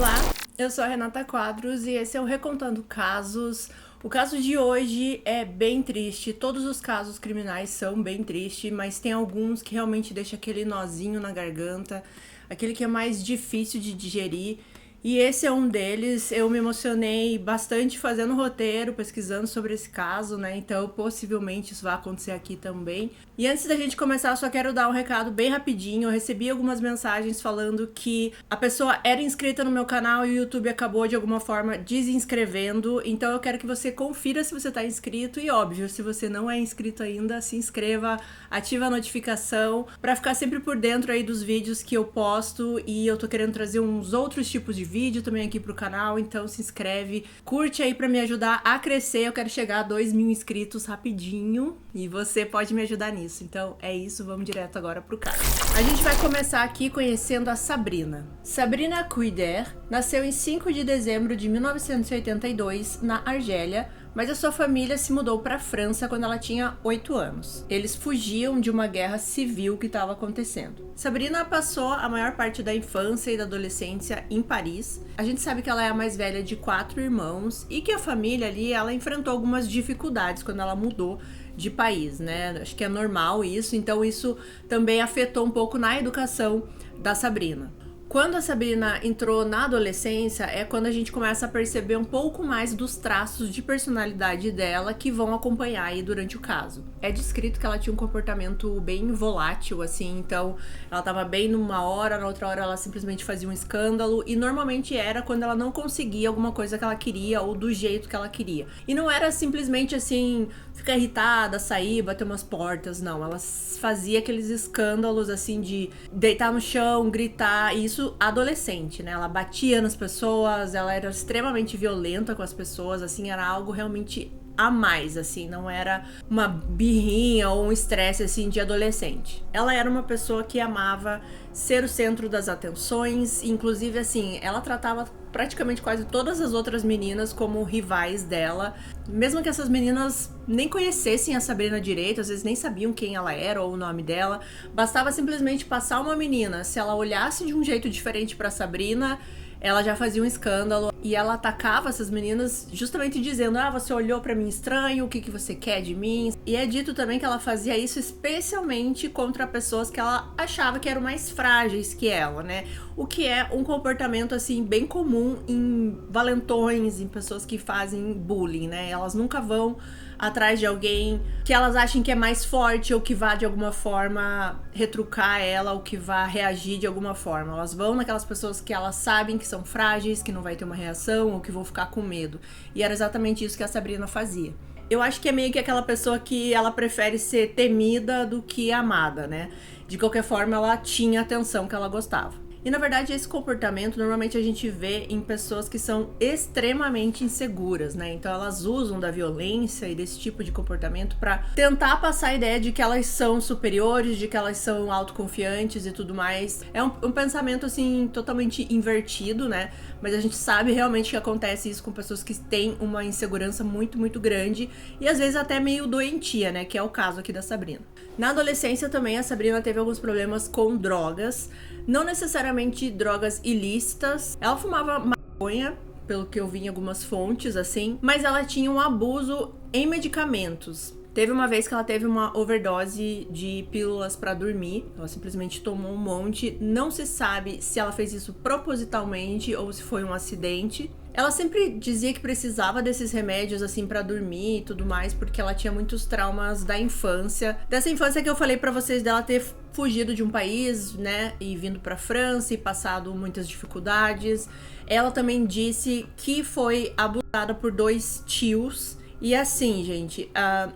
Olá, eu sou a Renata Quadros e esse é o Recontando Casos. O caso de hoje é bem triste, todos os casos criminais são bem tristes, mas tem alguns que realmente deixam aquele nozinho na garganta, aquele que é mais difícil de digerir. E esse é um deles. Eu me emocionei bastante fazendo roteiro, pesquisando sobre esse caso, né? Então, possivelmente isso vai acontecer aqui também. E antes da gente começar, eu só quero dar um recado bem rapidinho. Eu recebi algumas mensagens falando que a pessoa era inscrita no meu canal e o YouTube acabou de alguma forma desinscrevendo. Então, eu quero que você confira se você tá inscrito e, óbvio, se você não é inscrito ainda, se inscreva, ativa a notificação pra ficar sempre por dentro aí dos vídeos que eu posto. E eu tô querendo trazer uns outros tipos de vídeo também aqui pro canal, então se inscreve, curte aí pra me ajudar a crescer. Eu quero chegar a 2.000 inscritos rapidinho e você pode me ajudar nisso. Então é isso, vamos direto agora pro caso. A gente vai começar aqui conhecendo a Sabrina. Sabrina Couder nasceu em 5 de dezembro de 1982 na Argélia, mas a sua família se mudou para a França quando ela tinha 8 anos. Eles fugiam de uma guerra civil que estava acontecendo. Sabrina passou a maior parte da infância e da adolescência em Paris. A gente sabe que ela é a mais velha de 4 irmãos e que a família ali, ela enfrentou algumas dificuldades quando ela mudou de país, né? Acho que é normal isso, então isso também afetou um pouco na educação da Sabrina. Quando a Sabrina entrou na adolescência é quando a gente começa a perceber um pouco mais dos traços de personalidade dela que vão acompanhar aí durante o caso. É descrito que ela tinha um comportamento bem volátil, assim, então ela tava bem numa hora, na outra hora ela simplesmente fazia um escândalo e normalmente era quando ela não conseguia alguma coisa que ela queria ou do jeito que ela queria. E não era simplesmente assim, ficar irritada, sair, bater umas portas, não. Ela fazia aqueles escândalos assim de deitar no chão, gritar, e isso adolescente, né? Ela batia nas pessoas, ela era extremamente violenta com as pessoas, assim, era algo realmente a mais, assim, não era uma birrinha ou um estresse, assim, de adolescente. Ela era uma pessoa que amava ser o centro das atenções, inclusive, assim, ela tratava praticamente quase todas as outras meninas como rivais dela, mesmo que essas meninas nem conhecessem a Sabrina direito, às vezes nem sabiam quem ela era ou o nome dela, bastava simplesmente passar uma menina, se ela olhasse de um jeito diferente pra Sabrina, ela já fazia um escândalo e ela atacava essas meninas justamente dizendo: ah, você olhou pra mim estranho, o que você quer de mim? E é dito também que ela fazia isso especialmente contra pessoas que ela achava que eram mais frágeis que ela, né? O que é um comportamento, assim, bem comum em valentões, em pessoas que fazem bullying, né? Elas nunca vão atrás de alguém que elas achem que é mais forte ou que vá de alguma forma retrucar ela ou que vá reagir de alguma forma. Elas vão naquelas pessoas que elas sabem que são frágeis, que não vai ter uma reação ou que vão ficar com medo. E era exatamente isso que a Sabrina fazia. Eu acho que é meio que aquela pessoa que ela prefere ser temida do que amada, né? De qualquer forma, ela tinha a atenção que ela gostava. E na verdade esse comportamento normalmente a gente vê em pessoas que são extremamente inseguras, né? Então elas usam da violência e desse tipo de comportamento pra tentar passar a ideia de que elas são superiores, de que elas são autoconfiantes e tudo mais. É um pensamento assim totalmente invertido, né? Mas a gente sabe realmente que acontece isso com pessoas que têm uma insegurança muito, muito grande e às vezes até meio doentia, né? Que é o caso aqui da Sabrina. Na adolescência também a Sabrina teve alguns problemas com drogas, não necessariamente drogas ilícitas. Ela fumava maconha, pelo que eu vi em algumas fontes, assim, mas ela tinha um abuso em medicamentos. Teve uma vez que ela teve uma overdose de pílulas pra dormir. Ela simplesmente tomou um monte. Não se sabe se ela fez isso propositalmente ou se foi um acidente. Ela sempre dizia que precisava desses remédios, assim, pra dormir e tudo mais, porque ela tinha muitos traumas da infância. Dessa infância que eu falei pra vocês dela ter fugido de um país, né, e vindo pra França e passado muitas dificuldades. Ela também disse que foi abusada por 2 tios. E assim, gente,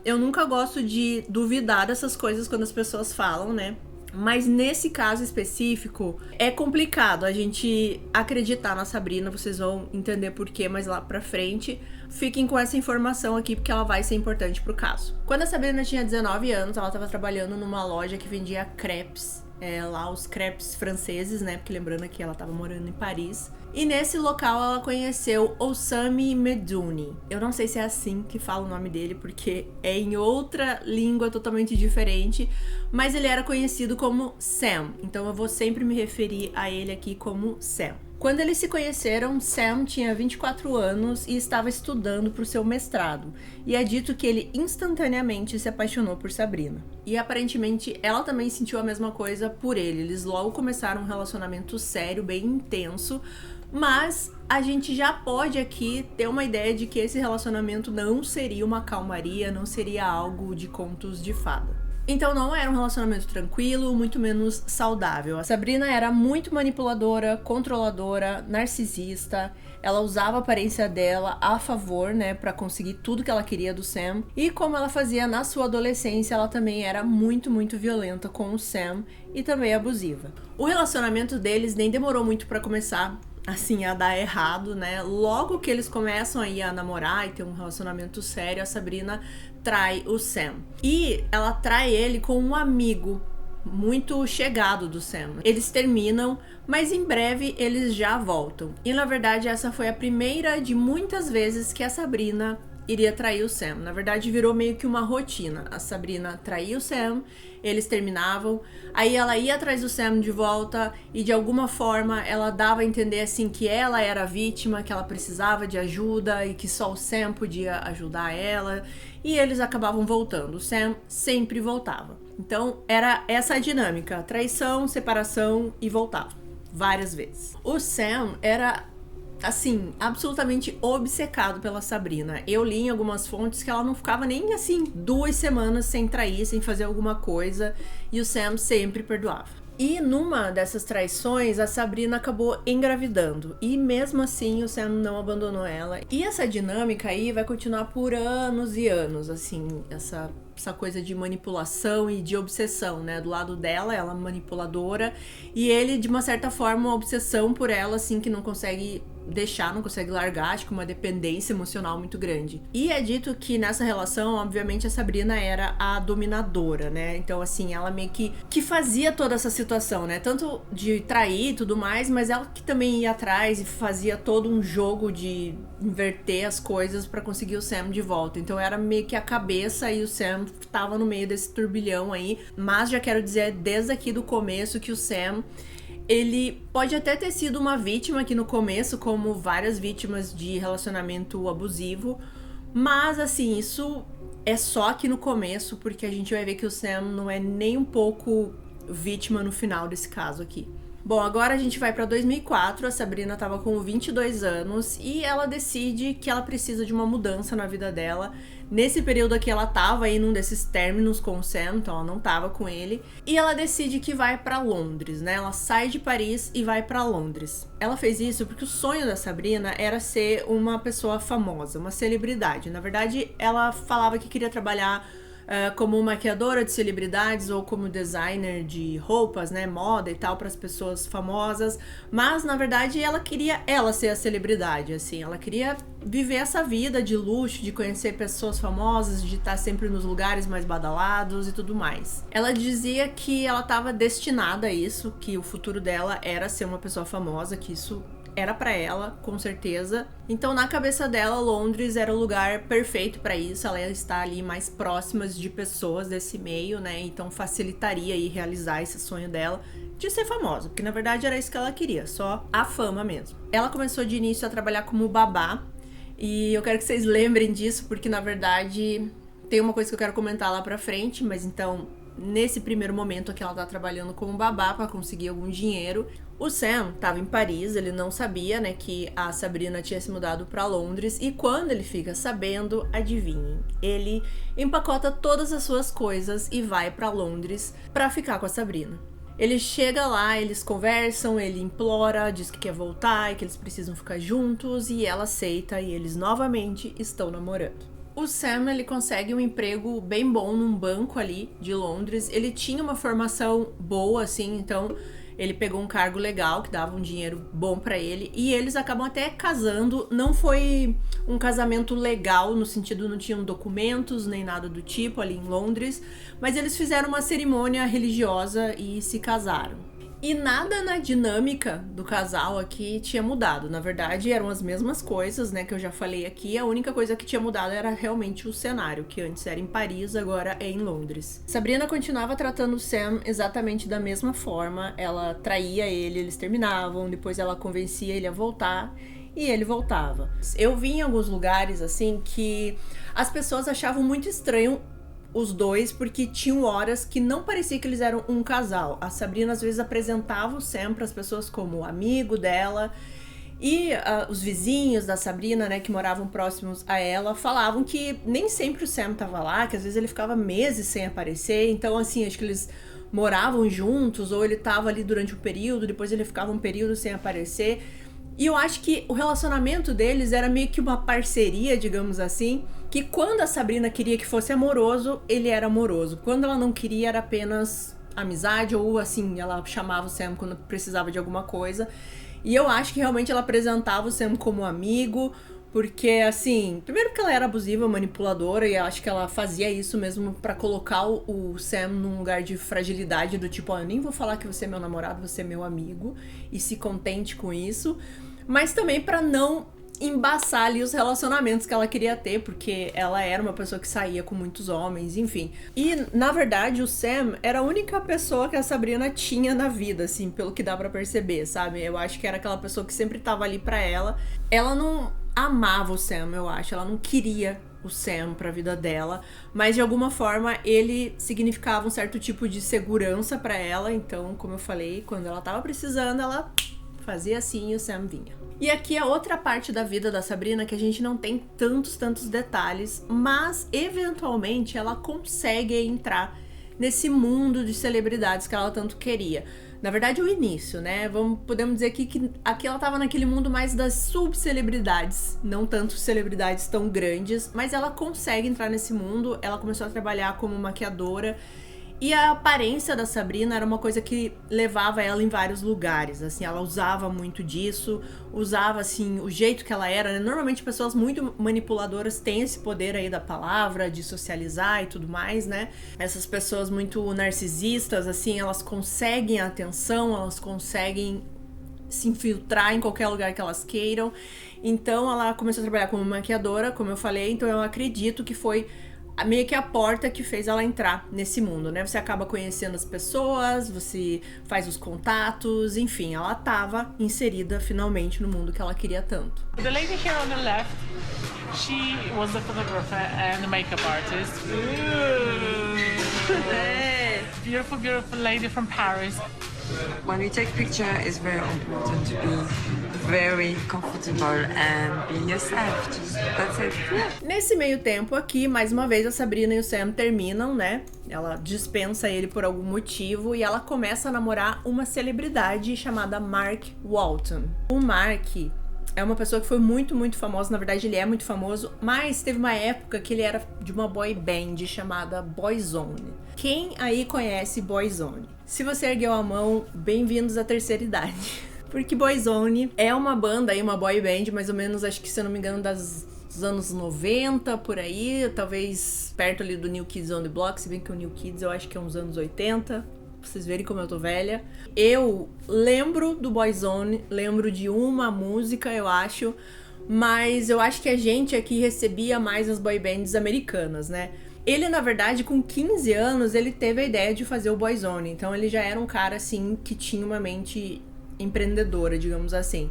eu nunca gosto de duvidar dessas coisas quando as pessoas falam, né? Mas nesse caso específico, é complicado a gente acreditar na Sabrina, vocês vão entender por quê mais lá pra frente. Fiquem com essa informação aqui, porque ela vai ser importante pro caso. Quando a Sabrina tinha 19 anos, ela tava trabalhando numa loja que vendia crepes. Lá os crepes franceses, né? Porque lembrando que ela tava morando em Paris. E nesse local ela conheceu Oussami Medouni. Eu não sei se é assim que fala o nome dele, porque é em outra língua totalmente diferente, mas ele era conhecido como Sam, então eu vou sempre me referir a ele aqui como Sam. Quando eles se conheceram, Sam tinha 24 anos e estava estudando para o seu mestrado, e é dito que ele instantaneamente se apaixonou por Sabrina. E aparentemente ela também sentiu a mesma coisa por ele. Eles logo começaram um relacionamento sério, bem intenso, mas a gente já pode aqui ter uma ideia de que esse relacionamento não seria uma calmaria, não seria algo de contos de fada. Então não era um relacionamento tranquilo, muito menos saudável. A Sabrina era muito manipuladora, controladora, narcisista. Ela usava a aparência dela a favor, né, para conseguir tudo que ela queria do Sam. E como ela fazia na sua adolescência, ela também era muito violenta com o Sam e também abusiva. O relacionamento deles nem demorou muito para começar assim, a dar errado, né? Logo que eles começam aí a namorar e ter um relacionamento sério, a Sabrina trai o Sam. E ela trai ele com um amigo muito chegado do Sam. Eles terminam, mas em breve eles já voltam. E na verdade essa foi a primeira de muitas vezes que a Sabrina iria trair o Sam. Na verdade virou meio que uma rotina. A Sabrina traía o Sam, eles terminavam, aí ela ia atrás do Sam de volta e de alguma forma ela dava a entender assim que ela era a vítima, que ela precisava de ajuda e que só o Sam podia ajudar ela, e eles acabavam voltando. O Sam sempre voltava. Então era essa a dinâmica: traição, separação e voltava várias vezes. O Sam era assim, absolutamente obcecado pela Sabrina. Eu li em algumas fontes que ela não ficava nem assim 2 semanas sem trair, sem fazer alguma coisa, e o Sam sempre perdoava. E numa dessas traições, a Sabrina acabou engravidando. E mesmo assim, o Sam não abandonou ela. E essa dinâmica aí vai continuar por anos e anos, assim, essa coisa de manipulação e de obsessão, né? Do lado dela, ela é manipuladora, e ele, de uma certa forma, uma obsessão por ela, assim, que não consegue deixar, não consegue largar, acho que uma dependência emocional muito grande. E é dito que nessa relação, obviamente, a Sabrina era a dominadora, né? Então, assim, ela meio que fazia toda essa situação, né? Tanto de trair e tudo mais, mas ela que também ia atrás e fazia todo um jogo de inverter as coisas pra conseguir o Sam de volta. Então era meio que a cabeça, e o Sam tava no meio desse turbilhão aí. Mas já quero dizer desde aqui do começo que o Sam, ele pode até ter sido uma vítima aqui no começo, como várias vítimas de relacionamento abusivo, mas assim, isso é só aqui no começo, porque a gente vai ver que o Sam não é nem um pouco vítima no final desse caso aqui. Bom, agora a gente vai para 2004, a Sabrina estava com 22 anos e ela decide que ela precisa de uma mudança na vida dela. Nesse período aqui ela tava aí num desses términos com o Sam, então ela não tava com ele. E ela decide que vai para Londres, né? Ela sai de Paris e vai para Londres. Ela fez isso porque o sonho da Sabrina era ser uma pessoa famosa, uma celebridade. Na verdade, ela falava que queria trabalhar como maquiadora de celebridades ou como designer de roupas, né, moda e tal, para as pessoas famosas, mas na verdade ela queria ser a celebridade, assim, ela queria viver essa vida de luxo, de conhecer pessoas famosas, de estar sempre nos lugares mais badalados e tudo mais. Ela dizia que ela estava destinada a isso, que o futuro dela era ser uma pessoa famosa, que isso era pra ela, com certeza. Então, na cabeça dela, Londres era o lugar perfeito pra isso. Ela ia estar ali mais próximas de pessoas desse meio, né? Então, facilitaria aí realizar esse sonho dela de ser famosa, porque na verdade era isso que ela queria, só a fama mesmo. Ela começou de início a trabalhar como babá, e eu quero que vocês lembrem disso, porque na verdade tem uma coisa que eu quero comentar lá pra frente, mas então, nesse primeiro momento aqui ela tá trabalhando como babá pra conseguir algum dinheiro. O Sam estava em Paris, ele não sabia, né, que a Sabrina tinha se mudado para Londres, e quando ele fica sabendo, adivinhem, ele empacota todas as suas coisas e vai para Londres para ficar com a Sabrina. Ele chega lá, eles conversam, ele implora, diz que quer voltar e que eles precisam ficar juntos, e ela aceita, e eles novamente estão namorando. O Sam, ele consegue um emprego bem bom num banco ali de Londres. Ele tinha uma formação boa, assim, então ele pegou um cargo legal, que dava um dinheiro bom pra ele, e eles acabam até casando. Não foi um casamento legal, no sentido não tinham documentos nem nada do tipo ali em Londres, mas eles fizeram uma cerimônia religiosa e se casaram. E nada na dinâmica do casal aqui tinha mudado. Na verdade, eram as mesmas coisas, né, que eu já falei aqui. A única coisa que tinha mudado era realmente o cenário, que antes era em Paris, agora é em Londres. Sabrina continuava tratando o Sam exatamente da mesma forma. Ela traía ele, eles terminavam, depois ela convencia ele a voltar e ele voltava. Eu vi em alguns lugares, assim, que as pessoas achavam muito estranho os dois, porque tinham horas que não parecia que eles eram um casal. A Sabrina às vezes apresentava o Sam para as pessoas como amigo dela, e os vizinhos da Sabrina, né, que moravam próximos a ela, falavam que nem sempre o Sam tava lá, que às vezes ele ficava meses sem aparecer. Então, assim, acho que eles moravam juntos, ou ele tava ali durante um período, depois ele ficava um período sem aparecer. E eu acho que o relacionamento deles era meio que uma parceria, digamos assim, que quando a Sabrina queria que fosse amoroso, ele era amoroso. Quando ela não queria, era apenas amizade, ou assim, ela chamava o Sam quando precisava de alguma coisa. E eu acho que realmente ela apresentava o Sam como amigo, porque assim, primeiro que ela era abusiva, manipuladora, e eu acho que ela fazia isso mesmo pra colocar o Sam num lugar de fragilidade, do tipo, ó, eu nem vou falar que você é meu namorado, você é meu amigo, e se contente com isso. Mas também pra não embaçar ali os relacionamentos que ela queria ter, porque ela era uma pessoa que saía com muitos homens, enfim. E, na verdade, o Sam era a única pessoa que a Sabrina tinha na vida, assim, pelo que dá pra perceber, sabe? Eu acho que era aquela pessoa que sempre tava ali pra ela. Ela não amava o Sam, eu acho. Ela não queria o Sam pra vida dela, mas de alguma forma ele significava um certo tipo de segurança pra ela. Então, como eu falei, quando ela tava precisando, ela fazia assim e o Sam vinha. E aqui a outra parte da vida da Sabrina que a gente não tem tantos detalhes, mas eventualmente ela consegue entrar nesse mundo de celebridades que ela tanto queria. Na verdade, o início, né? Podemos dizer que aqui ela tava naquele mundo mais das subcelebridades, não tanto celebridades tão grandes, mas ela consegue entrar nesse mundo. Ela começou a trabalhar como maquiadora. E a aparência da Sabrina era uma coisa que levava ela em vários lugares, assim, ela usava muito disso, usava, assim, o jeito que ela era, né? Normalmente pessoas muito manipuladoras têm esse poder aí da palavra, de socializar e tudo mais, né? Essas pessoas muito narcisistas, assim, elas conseguem a atenção, elas conseguem se infiltrar em qualquer lugar que elas queiram. Então ela começou a trabalhar como maquiadora, como eu falei, então eu acredito que foi meio que a porta que fez ela entrar nesse mundo, né? Você acaba conhecendo as pessoas, você faz os contatos, enfim, ela tava inserida finalmente no mundo que ela queria tanto. The lady here on the left, she was the photographer and the makeup artist. Beautiful, beautiful lady from Paris. When we take picture, it's very important to be very comfortable and be yourself. That's it. Nesse meio tempo aqui, mais uma vez a Sabrina e o Sam terminam, né? Ela dispensa ele por algum motivo e ela começa a namorar uma celebridade chamada Mark Walton. O Mark é uma pessoa que foi muito famosa, na verdade ele é muito famoso, mas teve uma época que ele era de uma boy band chamada Boyzone. Quem aí conhece Boyzone? Se você ergueu a mão, bem-vindos à terceira idade. Porque Boyzone é uma banda aí, uma boy band, mais ou menos, acho que se eu não me engano, dos anos 90, por aí, talvez perto ali do New Kids on the Block, se bem que o New Kids eu acho que é uns anos 80, pra vocês verem como eu tô velha. Eu lembro do Boyzone, lembro de uma música, eu acho, mas eu acho que a gente aqui recebia mais as boy bands americanas, né? Ele, na verdade, com 15 anos, ele teve a ideia de fazer o Boyzone, então ele já era um cara, assim, que tinha uma mente empreendedora, digamos assim.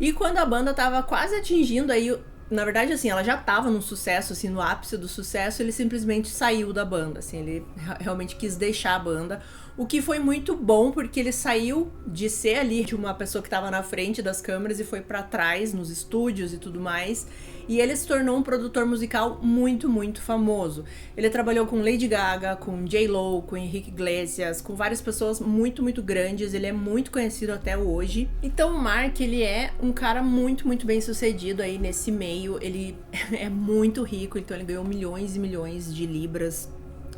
E quando a banda tava quase atingindo aí, na verdade, assim, ela já tava no sucesso, assim, no ápice do sucesso, ele simplesmente saiu da banda, assim, ele realmente quis deixar a banda, o que foi muito bom, porque ele saiu de ser ali de uma pessoa que tava na frente das câmeras e foi pra trás, nos estúdios e tudo mais, e ele se tornou um produtor musical muito famoso. Ele trabalhou com Lady Gaga, com J.Lo, com Henrique Iglesias, com várias pessoas muito grandes, ele é muito conhecido até hoje. Então o Mark, ele é um cara muito bem sucedido aí nesse meio, ele é muito rico, então ele ganhou milhões e milhões de libras,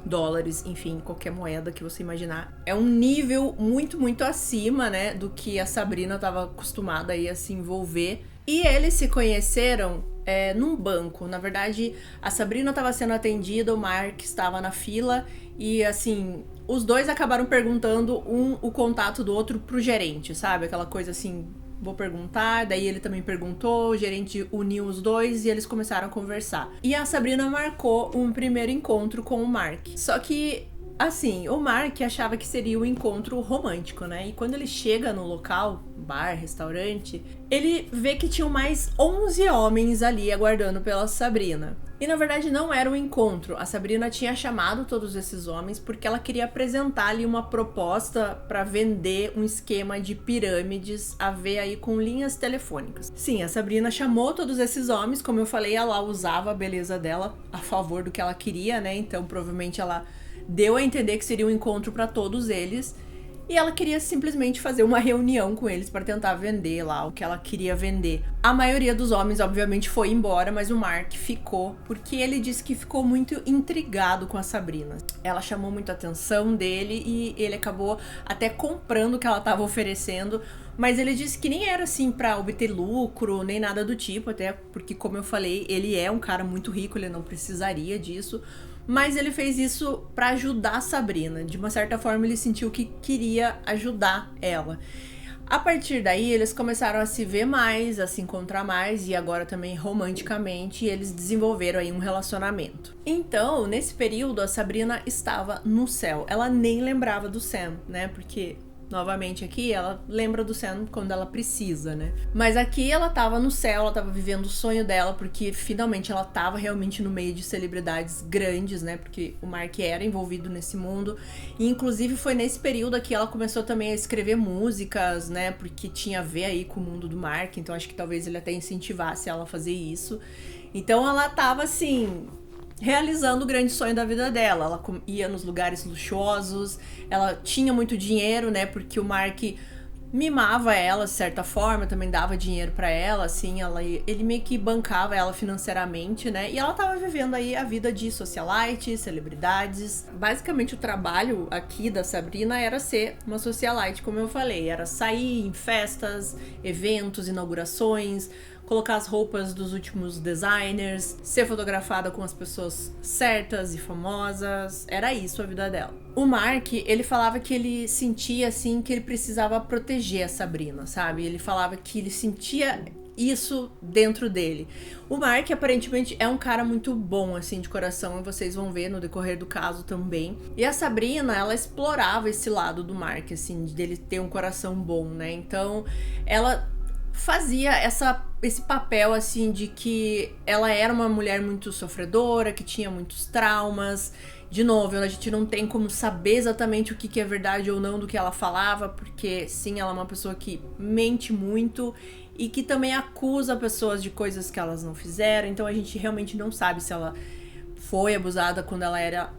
dólares, enfim, qualquer moeda que você imaginar. É um nível muito acima, né, do que a Sabrina estava acostumada aí a se envolver. E eles se conheceram num banco. Na verdade, a Sabrina estava sendo atendida, o Mark estava na fila e, assim, os dois acabaram perguntando o contato do outro pro gerente, sabe? Aquela coisa assim, vou perguntar, daí ele também perguntou, o gerente uniu os dois e eles começaram a conversar. E a Sabrina marcou um primeiro encontro com o Mark. Só que, assim, o Mark achava que seria um encontro romântico, né? E quando ele chega no local, bar, restaurante, ele vê que tinham mais 11 homens ali aguardando pela Sabrina. E na verdade não era um encontro. A Sabrina tinha chamado todos esses homens porque ela queria apresentar ali uma proposta para vender um esquema de pirâmides a ver aí com linhas telefônicas. Sim, a Sabrina chamou todos esses homens, como eu falei, ela usava a beleza dela a favor do que ela queria, né? Então provavelmente ela deu a entender que seria um encontro para todos eles. E ela queria simplesmente fazer uma reunião com eles para tentar vender lá o que ela queria vender. A maioria dos homens, obviamente, foi embora, mas o Mark ficou, porque ele disse que ficou muito intrigado com a Sabrina. Ela chamou muito a atenção dele e ele acabou até comprando o que ela estava oferecendo, mas ele disse que nem era assim para obter lucro, nem nada do tipo, até porque, como eu falei, ele é um cara muito rico, ele não precisaria disso. Mas ele fez isso pra ajudar a Sabrina. De uma certa forma, ele sentiu que queria ajudar ela. A partir daí, eles começaram a se ver mais, a se encontrar mais e agora também romanticamente, e eles desenvolveram aí um relacionamento. Então, nesse período, a Sabrina estava no céu. Ela nem lembrava do Sam, né? Porque novamente aqui, ela lembra do Sam quando ela precisa, né? Mas aqui ela tava no céu, ela tava vivendo o sonho dela, porque finalmente ela tava realmente no meio de celebridades grandes, né? Porque o Mark era envolvido nesse mundo. E inclusive foi nesse período aqui ela começou também a escrever músicas, né? Porque tinha a ver aí com o mundo do Mark, então acho que talvez ele até incentivasse ela a fazer isso. Então ela tava assim, realizando o grande sonho da vida dela. Ela ia nos lugares luxuosos, ela tinha muito dinheiro, né, porque o Mark mimava ela de certa forma, também dava dinheiro pra ela, assim, ele meio que bancava ela financeiramente, né, e ela tava vivendo aí a vida de socialite, celebridades. Basicamente o trabalho aqui da Sabrina era ser uma socialite, como eu falei, era sair em festas, eventos, inaugurações, colocar as roupas dos últimos designers, ser fotografada com as pessoas certas e famosas. Era isso a vida dela. O Mark, ele falava que ele sentia, assim, que ele precisava proteger a Sabrina, sabe? Ele falava que ele sentia isso dentro dele. O Mark, aparentemente, é um cara muito bom, assim, de coração, e vocês vão ver no decorrer do caso também. E a Sabrina, ela explorava esse lado do Mark, assim, dele ter um coração bom, né? Então, ela fazia esse papel, assim, de que ela era uma mulher muito sofredora, que tinha muitos traumas. De novo, a gente não tem como saber exatamente o que é verdade ou não do que ela falava, porque sim, ela é uma pessoa que mente muito e que também acusa pessoas de coisas que elas não fizeram. Então a gente realmente não sabe se ela foi abusada quando ela era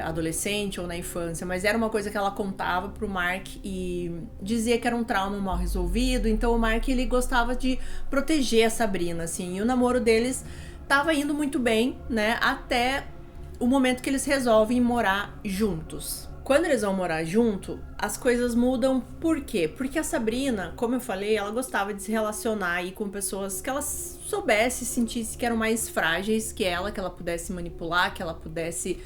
adolescente ou na infância, mas era uma coisa que ela contava pro Mark e dizia que era um trauma mal resolvido. Então o Mark, ele gostava de proteger a Sabrina, assim, e o namoro deles tava indo muito bem, né, até o momento que eles resolvem morar juntos. Quando eles vão morar junto, as coisas mudam. Por quê? Porque a Sabrina, como eu falei, ela gostava de se relacionar aí com pessoas que ela soubesse, sentisse que eram mais frágeis que ela pudesse manipular, que ela pudesse,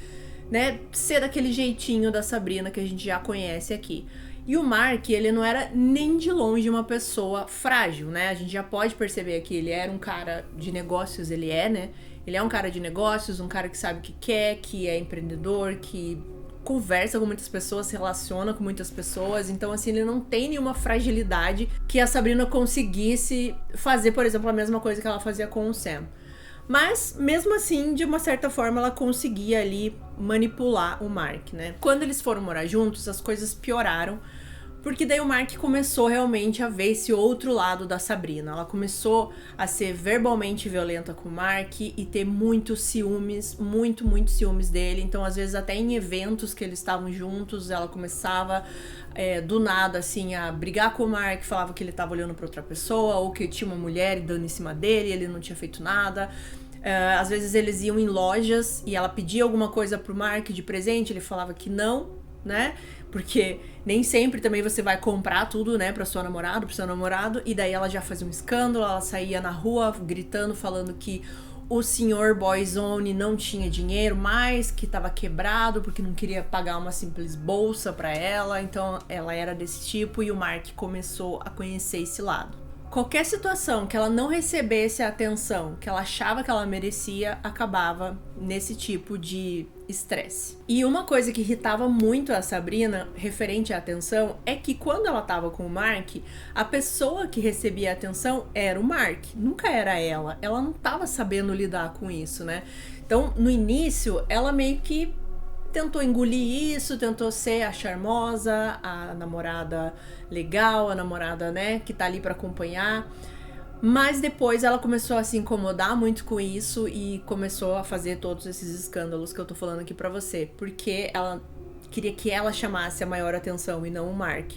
né, ser daquele jeitinho da Sabrina que a gente já conhece aqui. E o Mark, ele não era nem de longe uma pessoa frágil, né? A gente já pode perceber que ele era um cara de negócios, ele é, né? Ele é um cara de negócios, um cara que sabe o que quer, que é empreendedor, que conversa com muitas pessoas, se relaciona com muitas pessoas. Então, assim, ele não tem nenhuma fragilidade que a Sabrina conseguisse fazer, por exemplo, a mesma coisa que ela fazia com o Sam. Mas, mesmo assim, de uma certa forma, ela conseguia ali manipular o Mark, né? Quando eles foram morar juntos, as coisas pioraram, porque daí o Mark começou realmente a ver esse outro lado da Sabrina. Ela começou a ser verbalmente violenta com o Mark e ter muitos ciúmes, muito ciúmes dele. Então, às vezes, até em eventos que eles estavam juntos, ela começava do nada, assim, a brigar com o Mark, falava que ele estava olhando para outra pessoa, ou que tinha uma mulher dando em cima dele, ele não tinha feito nada. Às vezes eles iam em lojas e ela pedia alguma coisa pro Mark de presente, ele falava que não, né? Porque nem sempre também você vai comprar tudo, né, pra sua namorada, pro seu namorado, e daí ela já fazia um escândalo, ela saía na rua gritando, falando que o senhor Boyzone não tinha dinheiro mais, que estava quebrado porque não queria pagar uma simples bolsa para ela, então ela era desse tipo e o Mark começou a conhecer esse lado. Qualquer situação que ela não recebesse a atenção que ela achava que ela merecia, acabava nesse tipo de estresse. E uma coisa que irritava muito a Sabrina, referente à atenção, é que quando ela tava com o Mark, a pessoa que recebia a atenção era o Mark, nunca era ela. Ela não tava sabendo lidar com isso, né? Então, no início, ela meio que tentou engolir isso, tentou ser a charmosa, a namorada legal, a namorada, né, que tá ali pra acompanhar. Mas depois ela começou a se incomodar muito com isso e começou a fazer todos esses escândalos que eu tô falando aqui pra você, porque ela queria que ela chamasse a maior atenção e não o Mark.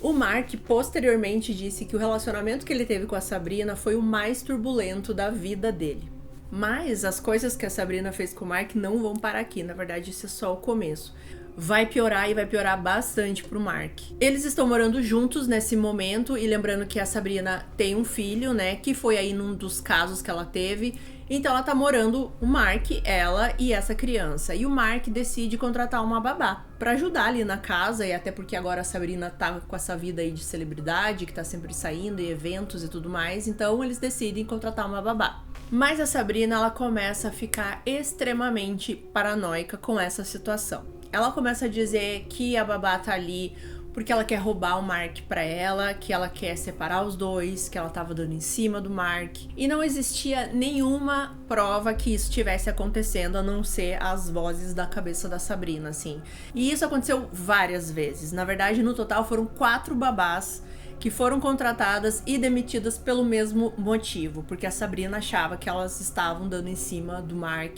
O Mark posteriormente disse que o relacionamento que ele teve com a Sabrina foi o mais turbulento da vida dele. Mas as coisas que a Sabrina fez com o Mark não vão parar aqui, na verdade isso é só o começo. Vai piorar e vai piorar bastante pro Mark. Eles estão morando juntos nesse momento e lembrando que a Sabrina tem um filho, né, que foi aí num dos casos que ela teve. Então ela tá morando, o Mark, ela e essa criança. E o Mark decide contratar uma babá pra ajudar ali na casa, e até porque agora a Sabrina tá com essa vida aí de celebridade, que tá sempre saindo em eventos e tudo mais, então eles decidem contratar uma babá. Mas a Sabrina, ela começa a ficar extremamente paranoica com essa situação. Ela começa a dizer que a babá tá ali porque ela quer roubar o Mark pra ela, que ela quer separar os dois, que ela tava dando em cima do Mark. E não existia nenhuma prova que isso estivesse acontecendo, a não ser as vozes da cabeça da Sabrina, assim. E isso aconteceu várias vezes. Na verdade, no total foram 4 babás que foram contratadas e demitidas pelo mesmo motivo, porque a Sabrina achava que elas estavam dando em cima do Mark,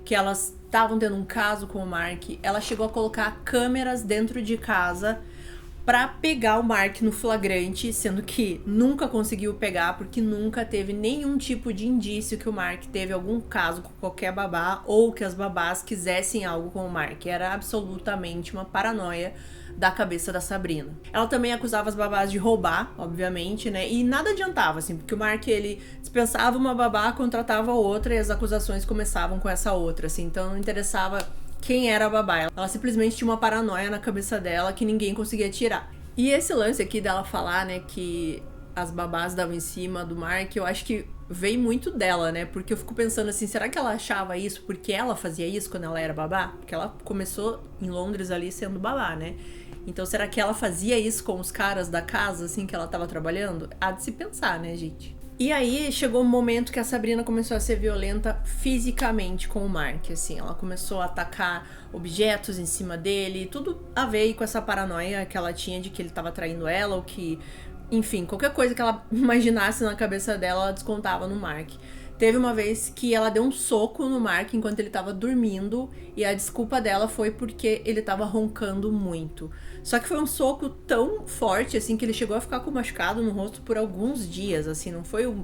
que elas estavam tendo um caso com o Mark. Ela chegou a colocar câmeras dentro de casa pra pegar o Mark no flagrante, sendo que nunca conseguiu pegar, porque nunca teve nenhum tipo de indício que o Mark teve algum caso com qualquer babá, ou que as babás quisessem algo com o Mark. Era absolutamente uma paranoia da cabeça da Sabrina. Ela também acusava as babás de roubar, obviamente, né? E nada adiantava, assim, porque o Mark, ele dispensava uma babá, contratava outra, e as acusações começavam com essa outra, assim. Então não interessava quem era a babá. Ela simplesmente tinha uma paranoia na cabeça dela que ninguém conseguia tirar. E esse lance aqui dela falar, né, que as babás davam em cima do Mark, eu acho que veio muito dela, né? Porque eu fico pensando assim, será que ela achava isso porque ela fazia isso quando ela era babá? Porque ela começou em Londres ali sendo babá, né? Então será que ela fazia isso com os caras da casa, assim, que ela tava trabalhando? Há de se pensar, né, gente? E aí chegou um momento que a Sabrina começou a ser violenta fisicamente com o Mark, assim. Ela começou a atacar objetos em cima dele, tudo a ver com essa paranoia que ela tinha de que ele tava traindo ela, ou que, enfim, qualquer coisa que ela imaginasse na cabeça dela, ela descontava no Mark. Teve uma vez que ela deu um soco no Mark enquanto ele tava dormindo, e a desculpa dela foi porque ele tava roncando muito. Só que foi um soco tão forte, assim, que ele chegou a ficar com machucado no rosto por alguns dias, assim, não foi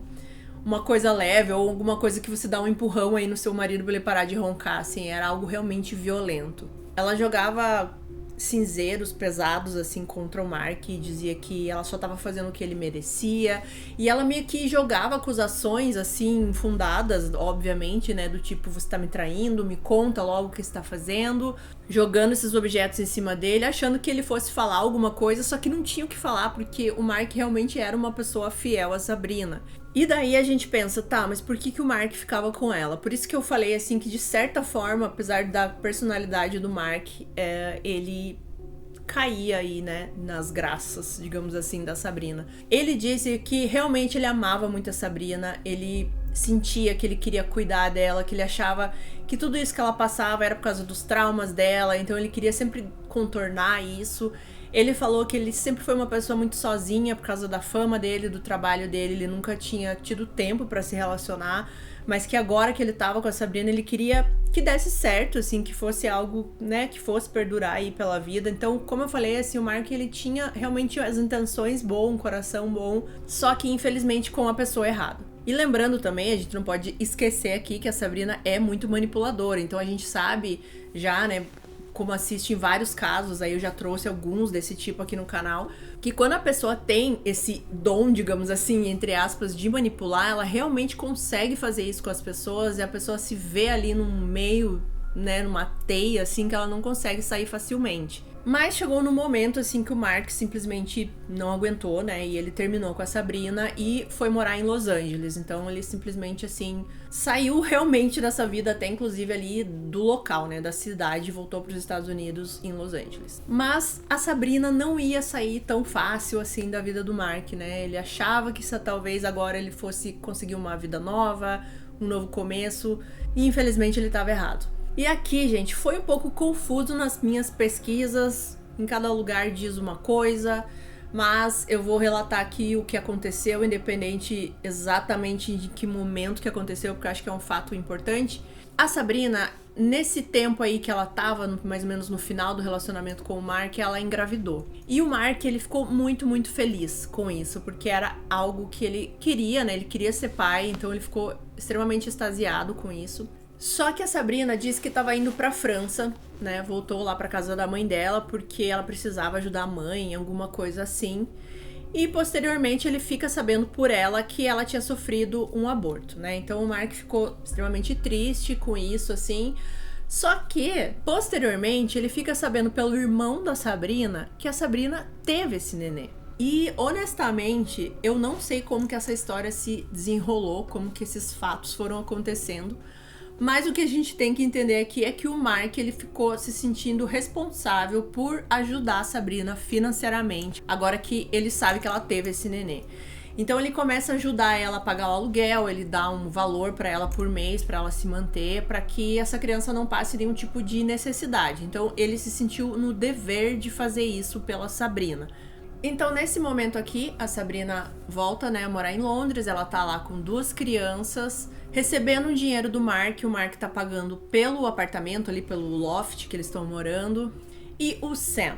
uma coisa leve ou alguma coisa que você dá um empurrão aí no seu marido pra ele parar de roncar, assim, era algo realmente violento. Ela jogava cinzeiros pesados, assim, contra o Mark, e dizia que ela só tava fazendo o que ele merecia, e ela meio que jogava acusações, assim, fundadas, obviamente, né, do tipo, você tá me traindo, me conta logo o que você tá fazendo, jogando esses objetos em cima dele, achando que ele fosse falar alguma coisa, só que não tinha o que falar, porque o Mark realmente era uma pessoa fiel a Sabrina. E daí a gente pensa, tá, mas por que o Mark ficava com ela? Por isso que eu falei, assim, que de certa forma, apesar da personalidade do Mark, ele caía aí, né, nas graças, digamos assim, da Sabrina. Ele disse que realmente ele amava muito a Sabrina, ele sentia que ele queria cuidar dela, que ele achava que tudo isso que ela passava era por causa dos traumas dela, então ele queria sempre contornar isso. Ele falou que ele sempre foi uma pessoa muito sozinha por causa da fama dele, do trabalho dele, ele nunca tinha tido tempo pra se relacionar, mas que agora que ele tava com a Sabrina, ele queria que desse certo, assim, que fosse algo, né, que fosse perdurar aí pela vida. Então, como eu falei, assim, o Mark, ele tinha realmente as intenções boas, um coração bom, só que infelizmente com a pessoa errada. E lembrando também, a gente não pode esquecer aqui que a Sabrina é muito manipuladora, então a gente sabe já, né, como assiste em vários casos, aí eu já trouxe alguns desse tipo aqui no canal, que quando a pessoa tem esse dom, digamos assim, entre aspas, de manipular, ela realmente consegue fazer isso com as pessoas e a pessoa se vê ali num meio, né, numa teia, assim, que ela não consegue sair facilmente. Mas chegou no momento, assim, que o Mark simplesmente não aguentou, né? E ele terminou com a Sabrina e foi morar em Los Angeles. Então ele simplesmente, assim, saiu realmente dessa vida, até inclusive ali do local, né? Da cidade, e voltou para os Estados Unidos em Los Angeles. Mas a Sabrina não ia sair tão fácil, assim, da vida do Mark, né? Ele achava que talvez agora ele fosse conseguir uma vida nova, um novo começo. E infelizmente ele estava errado. E aqui, gente, foi um pouco confuso nas minhas pesquisas, em cada lugar diz uma coisa, mas eu vou relatar aqui o que aconteceu, independente exatamente de que momento que aconteceu, porque eu acho que é um fato importante. A Sabrina, nesse tempo aí que ela tava, mais ou menos no final do relacionamento com o Mark, ela engravidou. E o Mark, ele ficou muito, muito feliz com isso, porque era algo que ele queria, né? Ele queria ser pai, então ele ficou extremamente extasiado com isso. Só que a Sabrina disse que estava indo pra França, né? Voltou lá pra casa da mãe dela porque ela precisava ajudar a mãe, alguma coisa assim. E posteriormente ele fica sabendo por ela que ela tinha sofrido um aborto, né? Então o Mark ficou extremamente triste com isso, assim. Só que, posteriormente, ele fica sabendo pelo irmão da Sabrina que a Sabrina teve esse nenê. E, honestamente, eu não sei como que essa história se desenrolou, como que esses fatos foram acontecendo. Mas o que a gente tem que entender aqui é que o Mark, ele ficou se sentindo responsável por ajudar a Sabrina financeiramente, agora que ele sabe que ela teve esse nenê. Então ele começa a ajudar ela a pagar o aluguel, ele dá um valor para ela por mês, para ela se manter, para que essa criança não passe nenhum tipo de necessidade. Então ele se sentiu no dever de fazer isso pela Sabrina. Então, nesse momento aqui, a Sabrina volta, né, a morar em Londres, ela tá lá com 2 crianças, recebendo o dinheiro do Mark, o Mark tá pagando pelo apartamento ali, pelo loft que eles estão morando, e o Sam.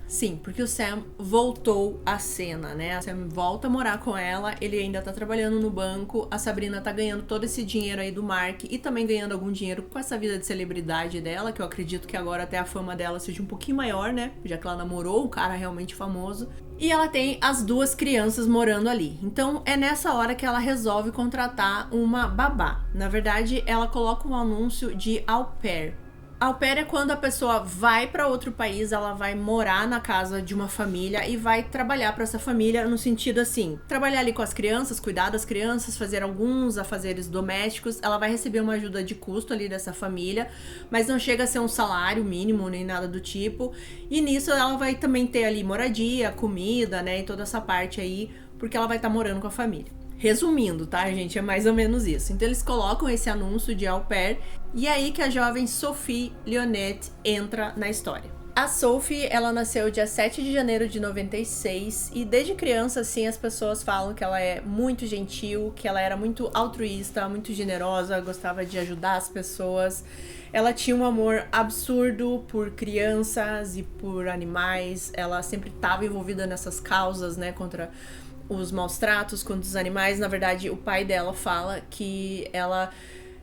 Sim, porque o Sam voltou à cena, né? O Sam volta a morar com ela, ele ainda tá trabalhando no banco, a Sabrina tá ganhando todo esse dinheiro aí do Mark e também ganhando algum dinheiro com essa vida de celebridade dela, que eu acredito que agora até a fama dela seja um pouquinho maior, né? Já que ela namorou um cara realmente famoso. E ela tem as 2 crianças morando ali. Então é nessa hora que ela resolve contratar uma babá. Na verdade, ela coloca um anúncio de au pair. Au pair é quando a pessoa vai para outro país, ela vai morar na casa de uma família e vai trabalhar para essa família no sentido assim, trabalhar ali com as crianças, cuidar das crianças, fazer alguns afazeres domésticos. Ela vai receber uma ajuda de custo ali dessa família, mas não chega a ser um salário mínimo nem nada do tipo. E nisso ela vai também ter ali moradia, comida, né, e toda essa parte aí, porque ela vai estar morando com a família. Resumindo, tá, gente? É mais ou menos isso. Então eles colocam esse anúncio de au pair e é aí que a jovem Sophie Leonette entra na história. A Sophie, ela nasceu dia 7 de janeiro de 96 e desde criança, assim, as pessoas falam que ela é muito gentil, que ela era muito altruísta, muito generosa, gostava de ajudar as pessoas. Ela tinha um amor absurdo por crianças e por animais. Ela sempre estava envolvida nessas causas, né, contra os maus tratos, contra os animais. Na verdade, o pai dela fala que ela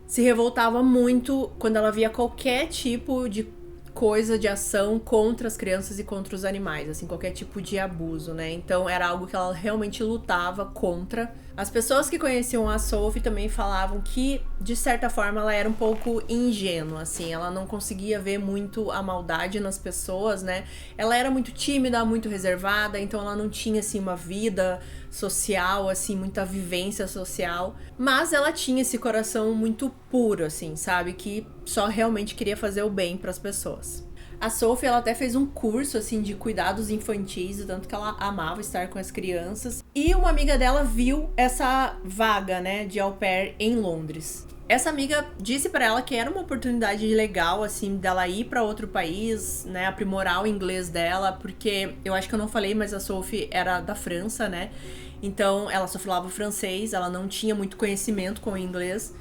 se revoltava muito quando ela via qualquer tipo de coisa, de ação contra as crianças e contra os animais, assim, qualquer tipo de abuso, né? Então era algo que ela realmente lutava contra. As pessoas que conheciam a Sophie também falavam que, de certa forma, ela era um pouco ingênua, assim, ela não conseguia ver muito a maldade nas pessoas, né? Ela era muito tímida, muito reservada, então ela não tinha, assim, uma vida social, assim, muita vivência social, mas ela tinha esse coração muito puro, assim, sabe? Que só realmente queria fazer o bem para as pessoas. A Sophie, ela até fez um curso, assim, de cuidados infantis, tanto que ela amava estar com as crianças. E uma amiga dela viu essa vaga, né, de au pair em Londres. Essa amiga disse pra ela que era uma oportunidade legal, assim, dela ir pra outro país, né, aprimorar o inglês dela, porque eu acho que eu não falei, mas a Sophie era da França, né, então ela só falava francês, ela não tinha muito conhecimento com o inglês.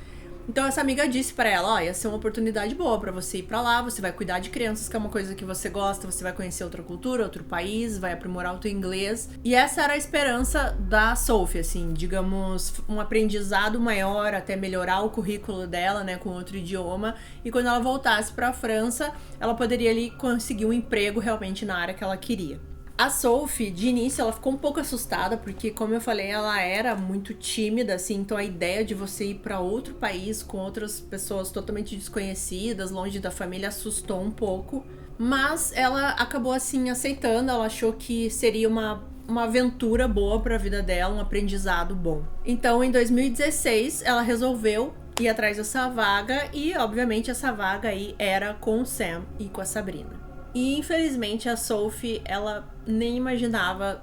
Então essa amiga disse pra ela, ó, ia ser uma oportunidade boa pra você ir pra lá, você vai cuidar de crianças, que é uma coisa que você gosta, você vai conhecer outra cultura, outro país, vai aprimorar o teu inglês. E essa era a esperança da Sophie, assim, digamos, um aprendizado maior, até melhorar o currículo dela, né, com outro idioma. E quando ela voltasse pra França, ela poderia ali conseguir um emprego realmente na área que ela queria. A Sophie, de início, ela ficou um pouco assustada, porque, como eu falei, ela era muito tímida, assim, então a ideia de você ir para outro país com outras pessoas totalmente desconhecidas, longe da família, assustou um pouco. Mas ela acabou, assim, aceitando, ela achou que seria uma aventura boa para a vida dela, um aprendizado bom. Então, em 2016, ela resolveu ir atrás dessa vaga e, obviamente, essa vaga aí era com o Sam e com a Sabrina. E infelizmente a Sophie, ela nem imaginava